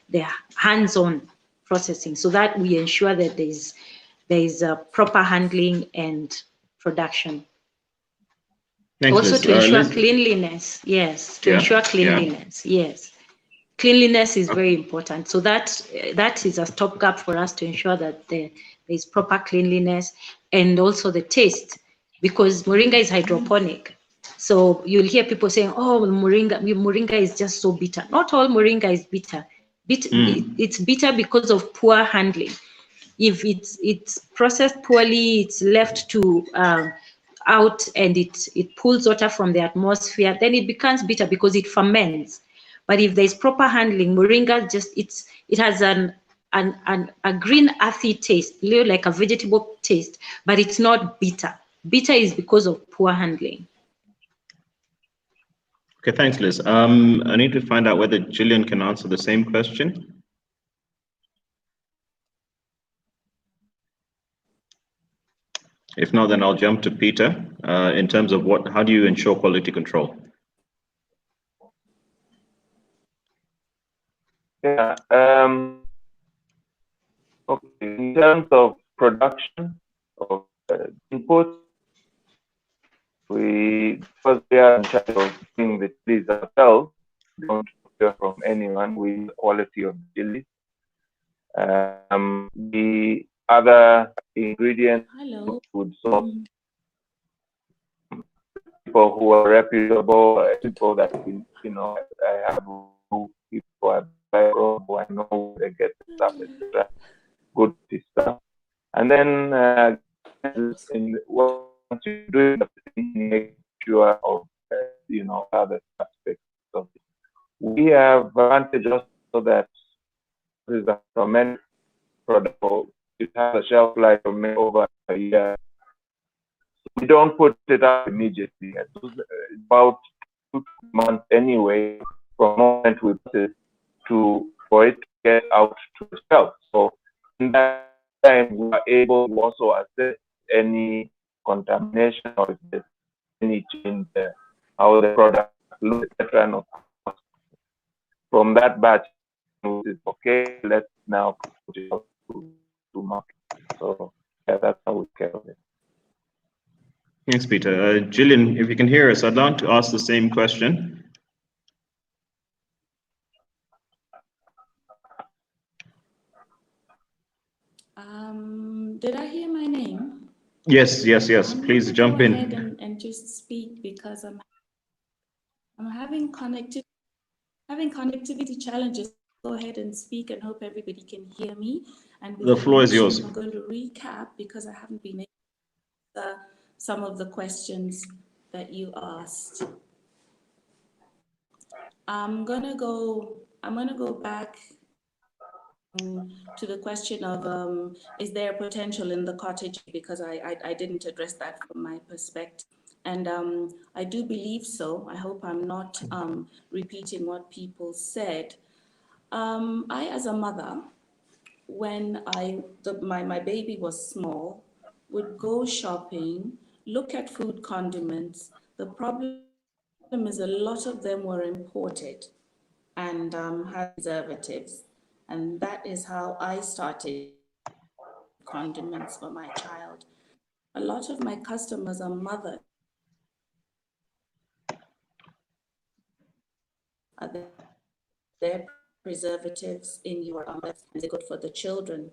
the hands-on processing, so that we ensure that there's a proper handling and production. Thanks, also Liz. to ensure cleanliness, yes, to ensure cleanliness, yes. Cleanliness is very important. So that is a stopgap for us to ensure that there is proper cleanliness, and also the taste, because moringa is hydroponic. So you'll hear people saying, "Oh, moringa is just so bitter." Not all moringa is bitter. It's bitter because of poor handling. If it's processed poorly, it's left to out, and it pulls water from the atmosphere, then it becomes bitter because it ferments. But if there's proper handling, moringa it has a green earthy taste, a little like a vegetable taste, but it's not bitter. Bitter is because of poor handling. Okay, thanks, Liz. I need to find out whether Gillian can answer the same question. If not, then I'll jump to Peter in terms of how do you ensure quality control? Yeah. Okay. In terms of production of inputs, because we are in charge of doing the chilies ourselves, don't procure from anyone with the quality of chilies. The other ingredients would source people who are reputable, people that I have people who I know they get the stuff, etc. Good stuff. And then once you do it, make sure of other aspects of it. We have advantage also that this is a fermented product. It has a shelf life of over a year. we don't put it up immediately. About 2 months anyway from the moment we put it for it to get out to the shelf. So in that time, we are able to also assess any contamination or if there's any change there, how the product looks, etc. And of course, from that batch, it's okay. Let's now put it out to market. So yeah, that's how we care of it. Thanks, Peter. Gillian, if you can hear us, I'd like to ask the same question. Did I hear my name? Yes. Please jump in. Go ahead and just speak because I'm having connectivity challenges. Go ahead and speak and hope everybody can hear me. And the floor is yours. I'm going to recap because I haven't been able to answer some of the questions that you asked. I'm gonna go back to the question of is there potential in the cottage, because I didn't address that from my perspective, and I do believe so. I hope I'm not repeating what people said. I, as a mother, when my baby was small, would go shopping, look at food condiments. The problem is a lot of them were imported and had preservatives. And that is how I started condiments for my child. A lot of my customers are mothers. Are there preservatives in your omelette? Is it good for the children?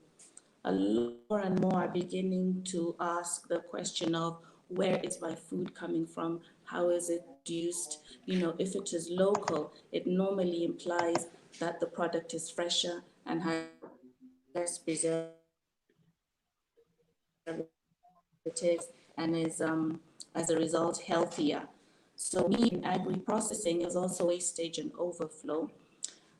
A lot more and more are beginning to ask the question of where is my food coming from? How is it produced? You know, if it is local, it normally implies that the product is fresher and has less preservatives and is, as a result, healthier. So in agri-processing is also wastage and overflow.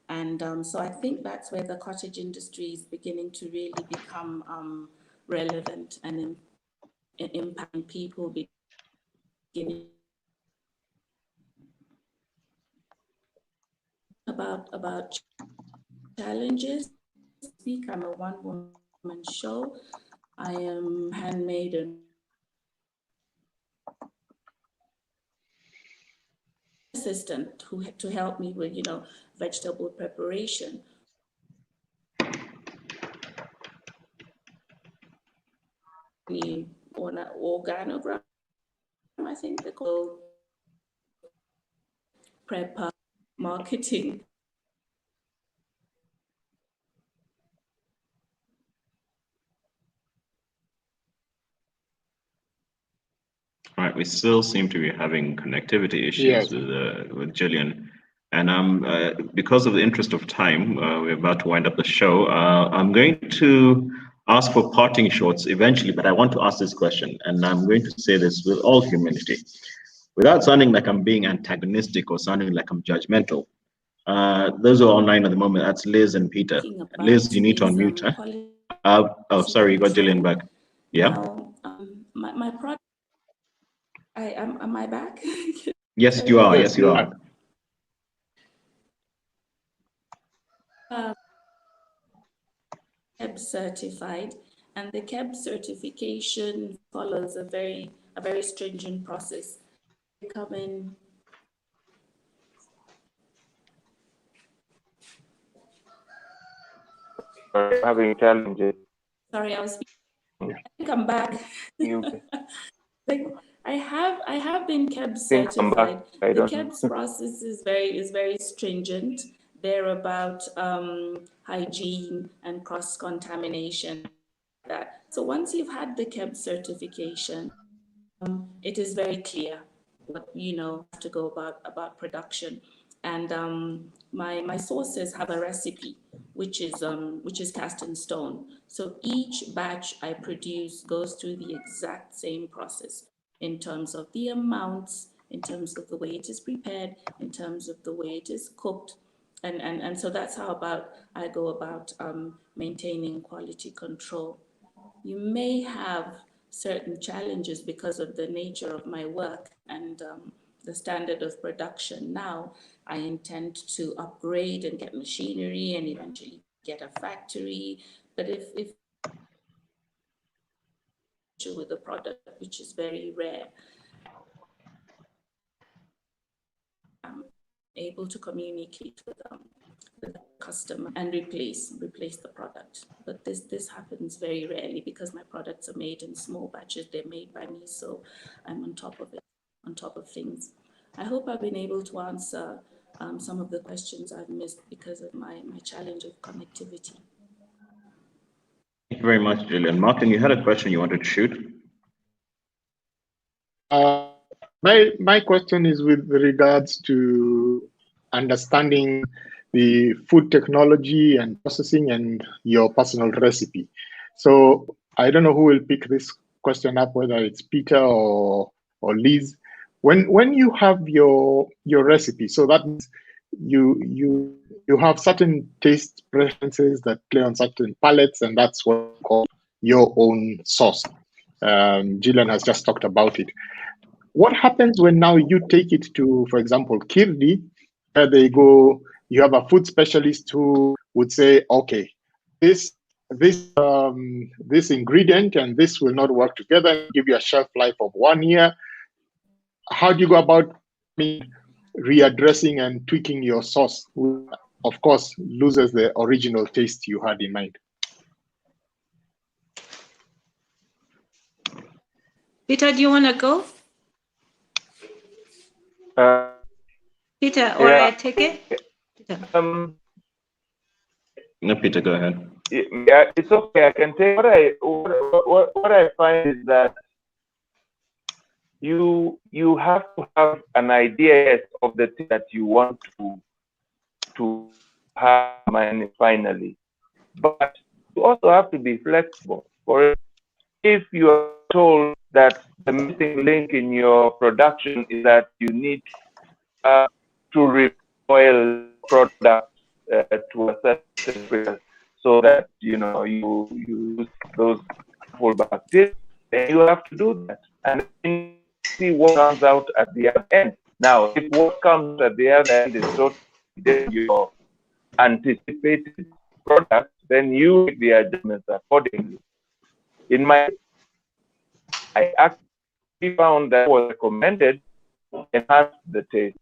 And so I think that's where the cottage industry is beginning to really become relevant and impacting people, beginning about challenges. I'm a one-woman show. I am handmade and assistant to help me with, vegetable preparation. Organogram, I think they call prepper marketing. All right, we still seem to be having connectivity issues with Gillian. And because of the interest of time, we're about to wind up the show. I'm going to ask for parting shots eventually, but I want to ask this question, and I'm going to say this with all humility, without sounding like I'm being antagonistic or sounding like I'm judgmental. Those are online at the moment. That's Liz and Peter. Liz, you need to unmute, huh? Oh, sorry, you got Gillian back. Yeah. Now, my product. Am I back? Yes, you are. Yes, you are. KEB certified, and the KEB certification follows a very stringent process. They come in. Sorry, having challenges. Sorry, I think I'm back. I have been KEB certified. The KEB's process is very stringent. They're about hygiene and cross-contamination. So once you've had the KEB certification, it is very clear what have to go about production. And my sources have a recipe which is cast in stone. So each batch I produce goes through the exact same process in terms of the amounts, in terms of the way it is prepared, in terms of the way it is cooked. And so that's how I go about maintaining quality control. You may have certain challenges because of the nature of my work and the standard of production. Now I intend to upgrade and get machinery and eventually get a factory. But if with a product which is very rare, I'm able to communicate with the customer and replace the product. But this happens very rarely because my products are made in small batches. They're made by me, so I'm on top of it, on top of things. I hope I've been able to answer some of the questions I've missed because of my challenge of connectivity. Thank you very much, Gillian. Martin, you had a question you wanted to shoot. My question is with regards to understanding the food technology and processing and your personal recipe. So I don't know who will pick this question up, whether it's Peter or Liz. When you have your recipe, so that means you have certain taste preferences that play on certain palates, and that's what you call your own sauce. Gillian has just talked about it. What happens when now you take it to, for example, Kirdi, where they go, you have a food specialist who would say, okay, this ingredient and this will not work together, give you a shelf life of 1 year. How do you go about readdressing and tweaking your sauce, which of course loses the original taste you had in mind? Peter, do you want to go? Peter, or yeah. I take it? Peter. No, Peter, go ahead. Yeah, it's okay. I can take what I find is that you have to have an idea of the thing that you want to have finally, but you also have to be flexible. For if you are told that the missing link in your production is that you need to reboil products to a certain degree so that you use those full bacteria, then you have to do that and then see what comes out at the other end. Now, if what comes at the other end is totally your anticipated product, then you make the adjustments accordingly. In my, I actually found that was recommended enhanced the taste.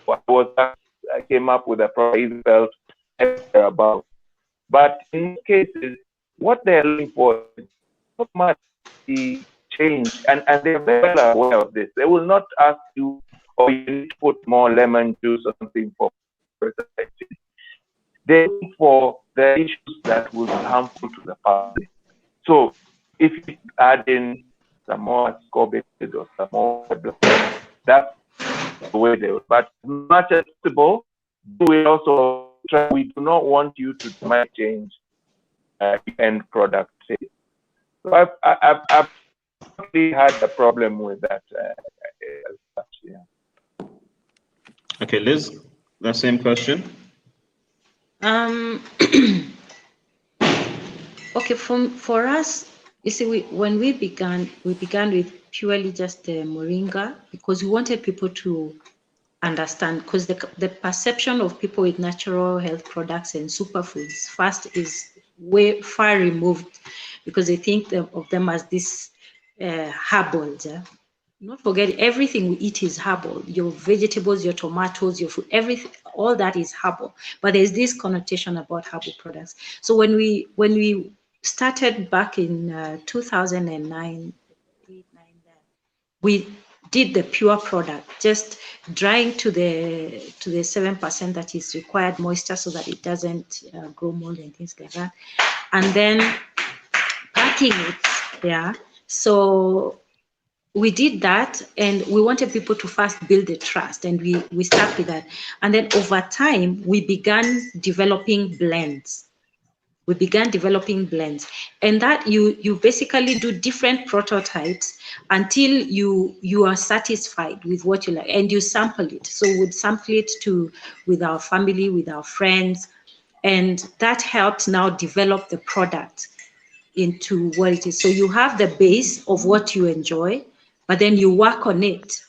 I came up with a product felt about. But in cases, what they're looking for is not much the change, and they're very well aware of this. They will not ask you, or you need to put more lemon juice or something for it. They look for the issues that will be harmful to the public. So if you add in some more ascorbic or some more blood, that's the way they would. But as much as possible, we also try. We do not want you to might change end product. So I've really had a problem with that. Yeah. Okay, Liz, that same question. Okay, for us, you see, when we began with purely just the moringa because we wanted people to understand, because the perception of people with natural health products and superfoods first is way far removed because they think of them as this herbal. Yeah? Not forget, everything we eat is herbal. Your vegetables, your tomatoes, your food, everything, all that is herbal. But there's this connotation about herbal products. So when we started back in 2009, we did the pure product, just drying to the 7% that is required moisture so that it doesn't grow mold and things like that, and then packing it. Yeah, so we did that, and we wanted people to first build the trust, and we start with that, and then over time we began developing blends. And that you basically do different prototypes until you are satisfied with what you like, and you sample it. So we'd sample it with our family, with our friends, and that helped now develop the product. into what it is. So you have the base of what you enjoy, but then you work on it.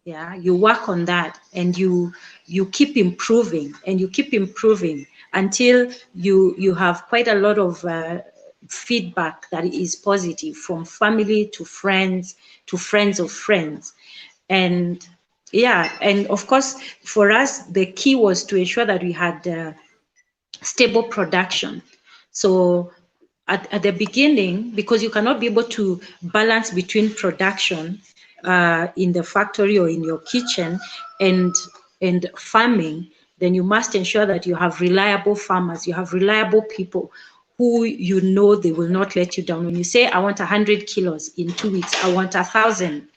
Yeah, you work on that, and you keep improving, and you keep improving until you have quite a lot of feedback that is positive, from family to friends of friends. And yeah, and of course for us the key was to ensure that we had stable production. So at the beginning, because you cannot be able to balance between production in the factory or in your kitchen and farming, then you must ensure that you have reliable farmers, you have reliable people who you know they will not let you down. When you say, I want 100 kilos in 2 weeks, I want 1,000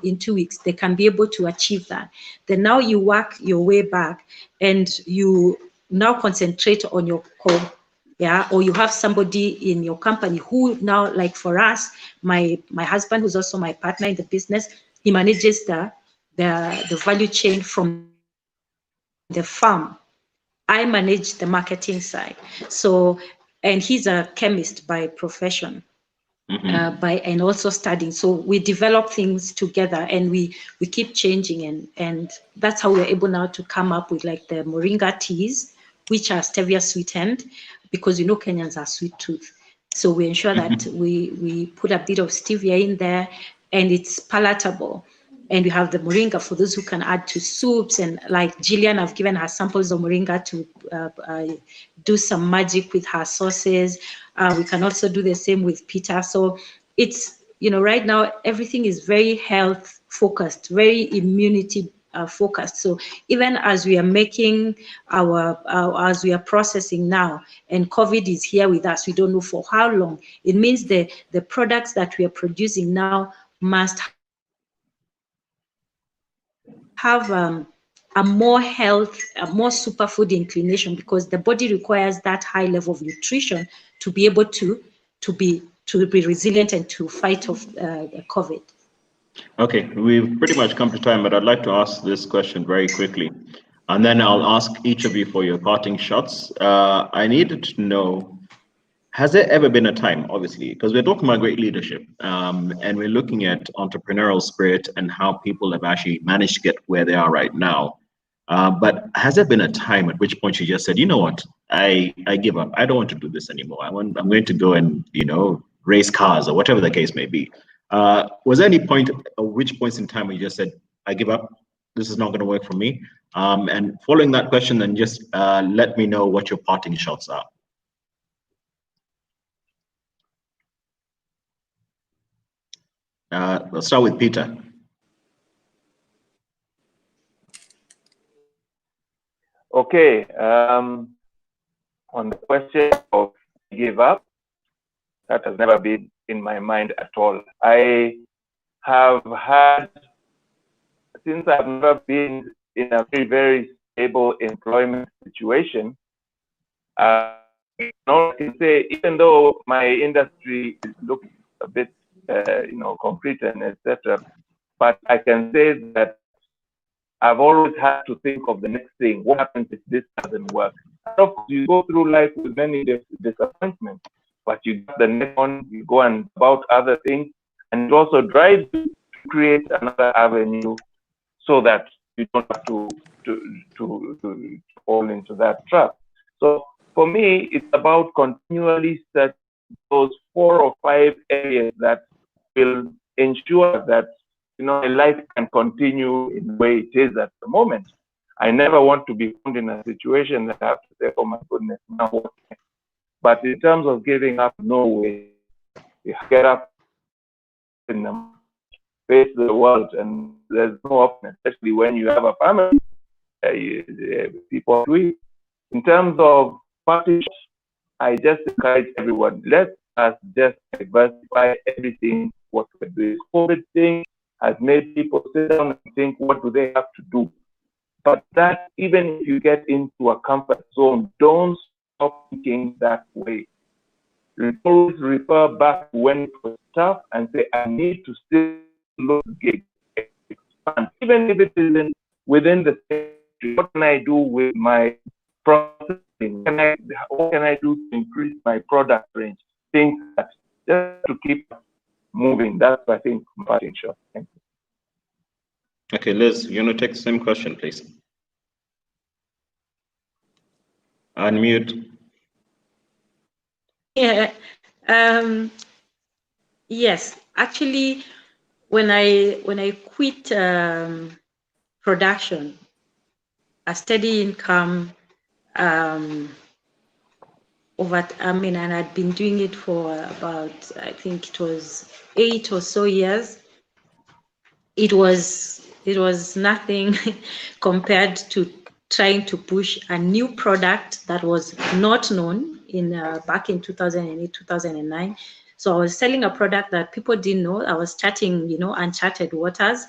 in 2 weeks, they can be able to achieve that. Then now you work your way back and you now concentrate on your core, yeah, or you have somebody in your company who now, like for us, my husband, who's also my partner in the business, he manages the value chain from the farm. I manage the marketing side. So, and he's a chemist by profession. And also studying. So we develop things together, and we keep changing, and that's how we're able now to come up with like the moringa teas, which are stevia sweetened, because you know Kenyans are sweet tooth. So we ensure that we put a bit of stevia in there, and it's palatable. And we have the moringa for those who can add to soups. And like Jillian, I've given her samples of moringa to do some magic with her sauces. We can also do the same with pita. So it's, you know, right now, everything is very health focused, very immunity focused. So even as we are making as we are processing now, and COVID is here with us, we don't know for how long, it means the products that we are producing now must have a more health, a more superfood inclination, because the body requires that high level of nutrition to be able to be resilient and to fight off COVID. Okay, we've pretty much come to time, but I'd like to ask this question very quickly, and then I'll ask each of you for your parting shots. I needed to know, has there ever been a time, obviously, because we're talking about great leadership, and we're looking at entrepreneurial spirit and how people have actually managed to get where they are right now. But has there been a time at which point you just said, you know what, I give up. I don't want to do this anymore. I'm going to go and, you know, race cars or whatever the case may be. Was there any point, or which points in time where you just said, I give up, this is not going to work for me? And following that question, then just let me know what your parting shots are. We'll start with Peter. Okay. On the question of give up, that has never been in my mind at all. I have had, since I've never been in a very, very stable employment situation, I can say, even though my industry looks a bit, you know, concrete and etc., but I can say that I've always had to think of the next thing. What happens if this doesn't work? And of course, you go through life with many disappointments, but you get the next one, you go and about other things, and it also drives you to create another avenue so that you don't have to fall into that trap. So for me, it's about continually set those 4 or 5 areas that will ensure that, you know, life can continue in the way it is at the moment. I never want to be found in a situation that I have to say, oh my goodness, now what? But in terms of giving up, no way. You get up and face the world, and there's no option, especially when you have a family. People do it. In terms of parties, I just encourage everyone, let us just diversify everything. What we're doing. COVID thing has made people sit down and think, what do they have to do? But that, even if you get into a comfort zone, don't stop thinking that way. Always refer back to when it was tough and say, I need to still look gig, expand. Even if it isn't within the same, what can I do with my process what can I do to increase my product range? Things that just to keep moving. That's, I think, my short. Thank you. Okay, Liz, you want to take the same question, please? Unmute. Yeah. Yes, actually, when I quit production, a steady income and I'd been doing it for about, I think it was 8 or so years. It was nothing compared to trying to push a new product that was not known in back in 2008, 2009. So I was selling a product that people didn't know. I was starting, uncharted waters.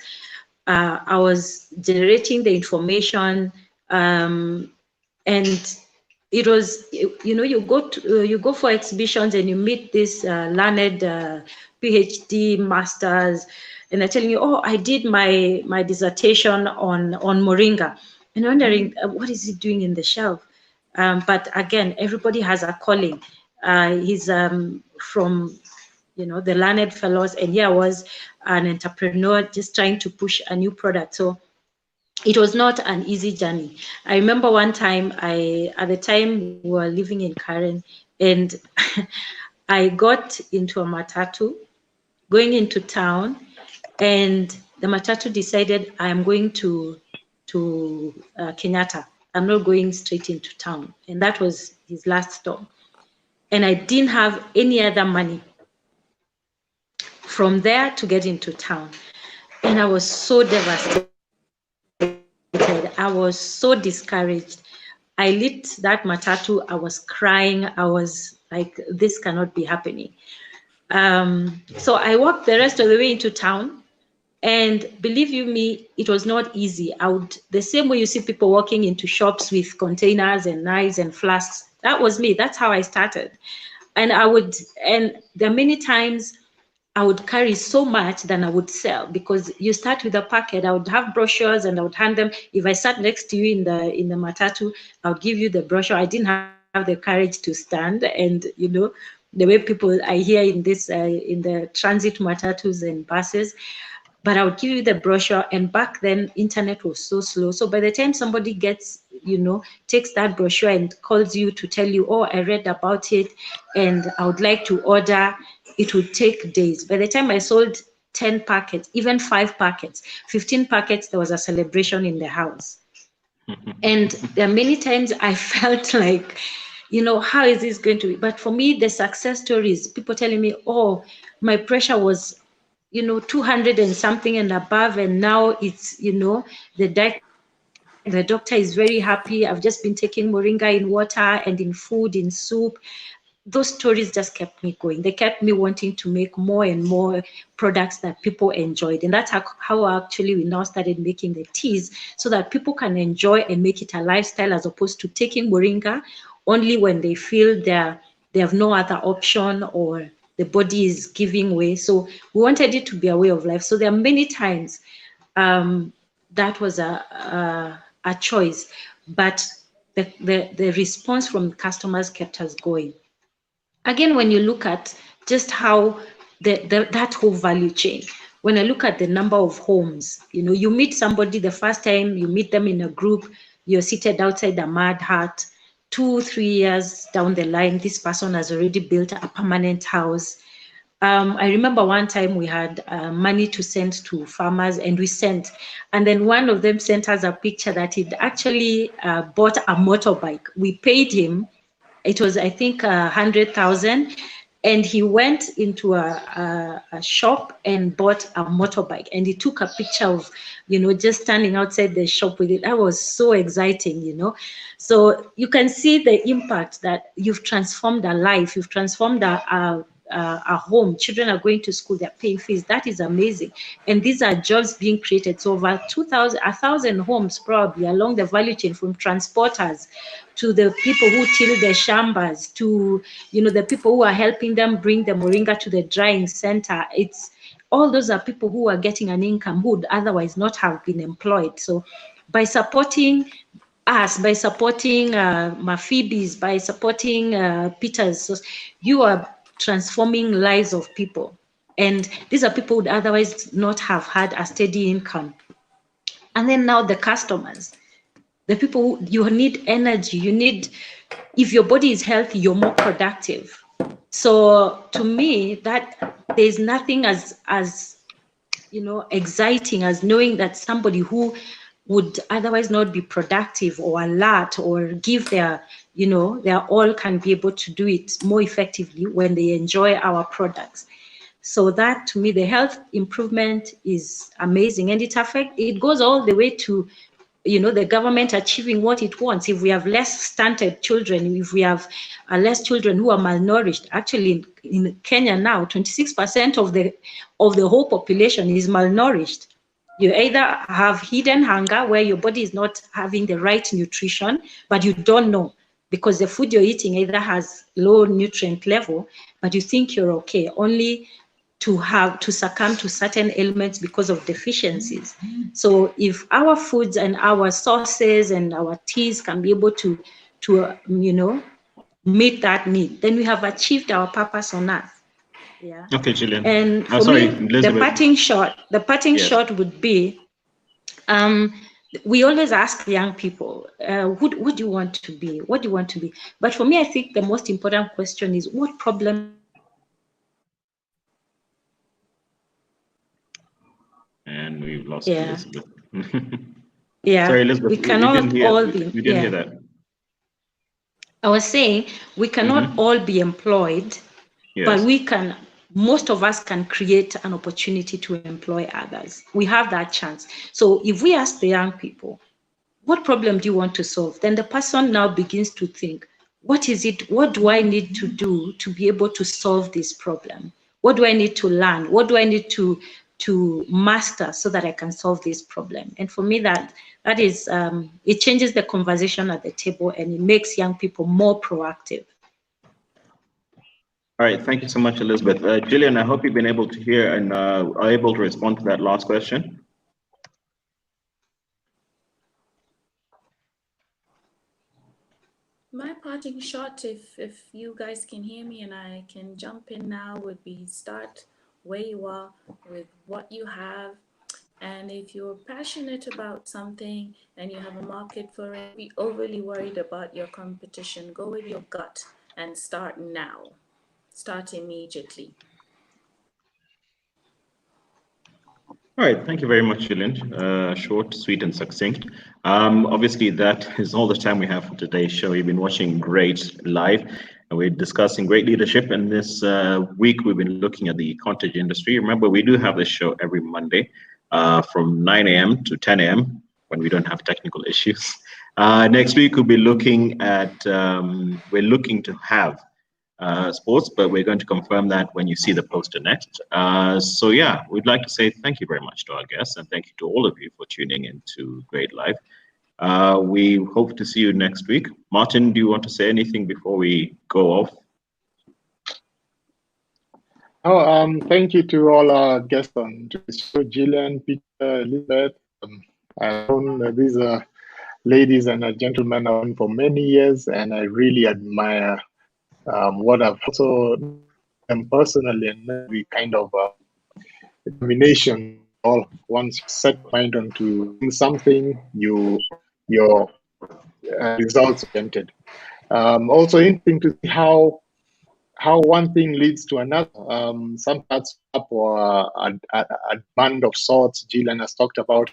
I was generating the information, and it was, you go for exhibitions and you meet this learned PhD masters, and they're telling you, oh, I did my dissertation on moringa, and wondering what is he doing in the shelf. But again, everybody has a calling. He's from the learned fellows, and here I was an entrepreneur just trying to push a new product. So it was not an easy journey. I remember one time, at the time we were living in Karen, and I got into a matatu going into town, and the matatu decided I'm going to Kenyatta. I'm not going straight into town, and that was his last stop. And I didn't have any other money from there to get into town, and I was so devastated. I was so discouraged. I lit that matatu. I was crying. I was like, this cannot be happening. So I walked the rest of the way into town, and believe you me, it was not easy. The same way you see people walking into shops with containers and knives and flasks, that was me. That's how I started. And there are many times I would carry so much than I would sell, because you start with a packet. I would have brochures and I would hand them. If I sat next to you in the matatu, I would give you the brochure. I didn't have the courage to stand, and the way people I hear in this in the transit matatus and buses, but I would give you the brochure. And back then, internet was so slow. So by the time somebody gets, takes that brochure and calls you to tell you, oh, I read about it and I would like to order, it would take days. By the time I sold 10 packets, even 5 packets, 15 packets, there was a celebration in the house. And there are many times I felt like, how is this going to be? But for me, the success stories, people telling me, oh, my pressure was 200 and something and above, and now it's, the doctor is very happy. I've just been taking moringa in water and in food, in soup. Those stories just kept me going. They kept me wanting to make more and more products that people enjoyed. And that's how actually we now started making the teas, so that people can enjoy and make it a lifestyle, as opposed to taking moringa only when they feel they have no other option or the body is giving way. So we wanted it to be a way of life. So there are many times that was a choice, but the response from customers kept us going. Again, when you look at just how that whole value chain, when I look at the number of homes, you meet somebody the first time, you meet them in a group, you're seated outside a mud hut. 2-3 years down the line, this person has already built a permanent house. I remember one time we had money to send to farmers, and we sent, and then one of them sent us a picture that he'd actually bought a motorbike. We paid him. It was, I think, 100,000, and he went into a shop and bought a motorbike, and he took a picture of, just standing outside the shop with it. That was so exciting, So you can see the impact that you've transformed a life, you've transformed a home. Children are going to school, they're paying fees. That is amazing. And these are jobs being created. So over 1,000 homes probably along the value chain, from transporters to the people who till the shambas, to the people who are helping them bring the moringa to the drying center. It's all those are people who are getting an income who would otherwise not have been employed. So by supporting us, by supporting Mafibis, by supporting Peter's. So you are transforming lives of people. And these are people who would otherwise not have had a steady income. And then now the customers, the people, you need energy, you need, if your body is healthy, you're more productive. So to me, that there's nothing as you know, exciting as knowing that somebody who would otherwise not be productive or alert or give their, you know, their all can be able to do it more effectively when they enjoy our products. So that, to me, the health improvement is amazing, and it goes all the way to, you know, the government achieving what it wants. If we have less stunted children, if we have less children who are malnourished, actually in Kenya now, 26% of the whole population is malnourished. You either have hidden hunger where your body is not having the right nutrition, but you don't know because the food you're eating either has low nutrient level, but you think you're okay, only to succumb to certain ailments because of deficiencies. So if our foods and our sauces and our teas can be able to you know, meet that need, then we have achieved our purpose on earth. Yeah. Okay, Gillian. And for sorry, me, Elizabeth. the parting Yes. shot would be, we always ask young people, who do you want to be? What do you want to be? But for me, I think the most important question is, what problem? And we've lost Elizabeth. Yeah. Sorry, Elizabeth. We cannot all be. We didn't hear that. I was saying we cannot all be employed, Yes. but we can. Most of us can create an opportunity to employ others. We have that chance. So if we ask the young people, what problem do you want to solve? Then the person now begins to think, what is it? What do I need to do to be able to solve this problem? What do I need to learn? What do I need to master so that I can solve this problem? And for me, that is, it changes the conversation at the table and it makes young people more proactive. All right, thank you so much, Elizabeth. Gillian, I hope you've been able to hear and are able to respond to that last question. My parting shot, if you guys can hear me and I can jump in now, would be start where you are with what you have. And if you're passionate about something and you have a market for it, be overly worried about your competition. Go with your gut and start now. Start immediately. All right, thank you very much, Gillian. Short, sweet, and succinct. Obviously, that is all the time we have for today's show. You've been watching Great Live, and we're discussing great leadership. And this week, we've been looking at the cottage industry. Remember, we do have this show every Monday from 9 a.m. to 10 a.m. when we don't have technical issues. Next week, we'll be looking at, we're looking to have sports, but we're going to confirm that when you see the poster next. So yeah, we'd like to say thank you very much to our guests and thank you to all of you for tuning in to Great Live. We hope to see you next week. Martin, do you want to say anything before we go off? Oh, thank you to all our guests on the show, Gillian, Peter, Elizabeth. I've known these ladies and gentlemen on for many years, and I really admire what I've also them personally, and we kind of determination. All once you set mind on to something, your results oriented. Also interesting to see how one thing leads to another. Some starts up or a band of sorts. Gillian has talked about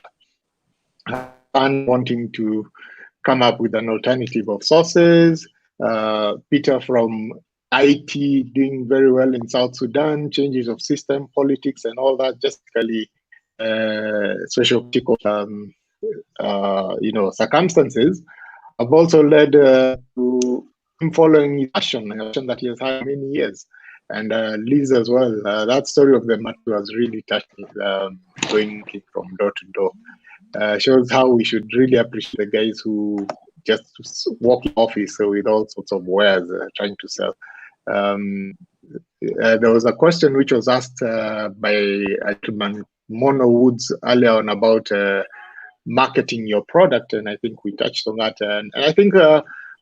and wanting to come up with an alternative of sources. Peter from IT doing very well in South Sudan, changes of system, politics, and all that, just really socio-political, circumstances have also led to him following his passion that he has had many years. And Liz as well. That story of the matter was really touching, going from door to door. Shows how we should really appreciate the guys who just walk in office with all sorts of wares trying to sell. There was a question which was asked by Mono Woods earlier on about marketing your product, and I think we touched on that. And I think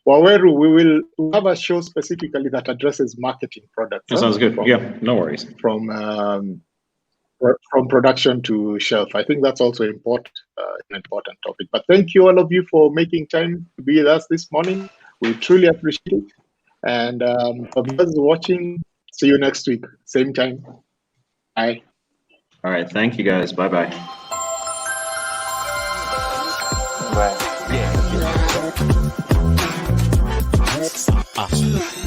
Waweru, we will have a show specifically that addresses marketing products. That sounds good. Yeah, no worries. From production to shelf. I think that's also important, an important topic. But thank you, all of you, for making time to be with us this morning. We truly appreciate it. And for those watching, see you next week, same time. Bye. All right. Thank you, guys. Bye-bye. Bye.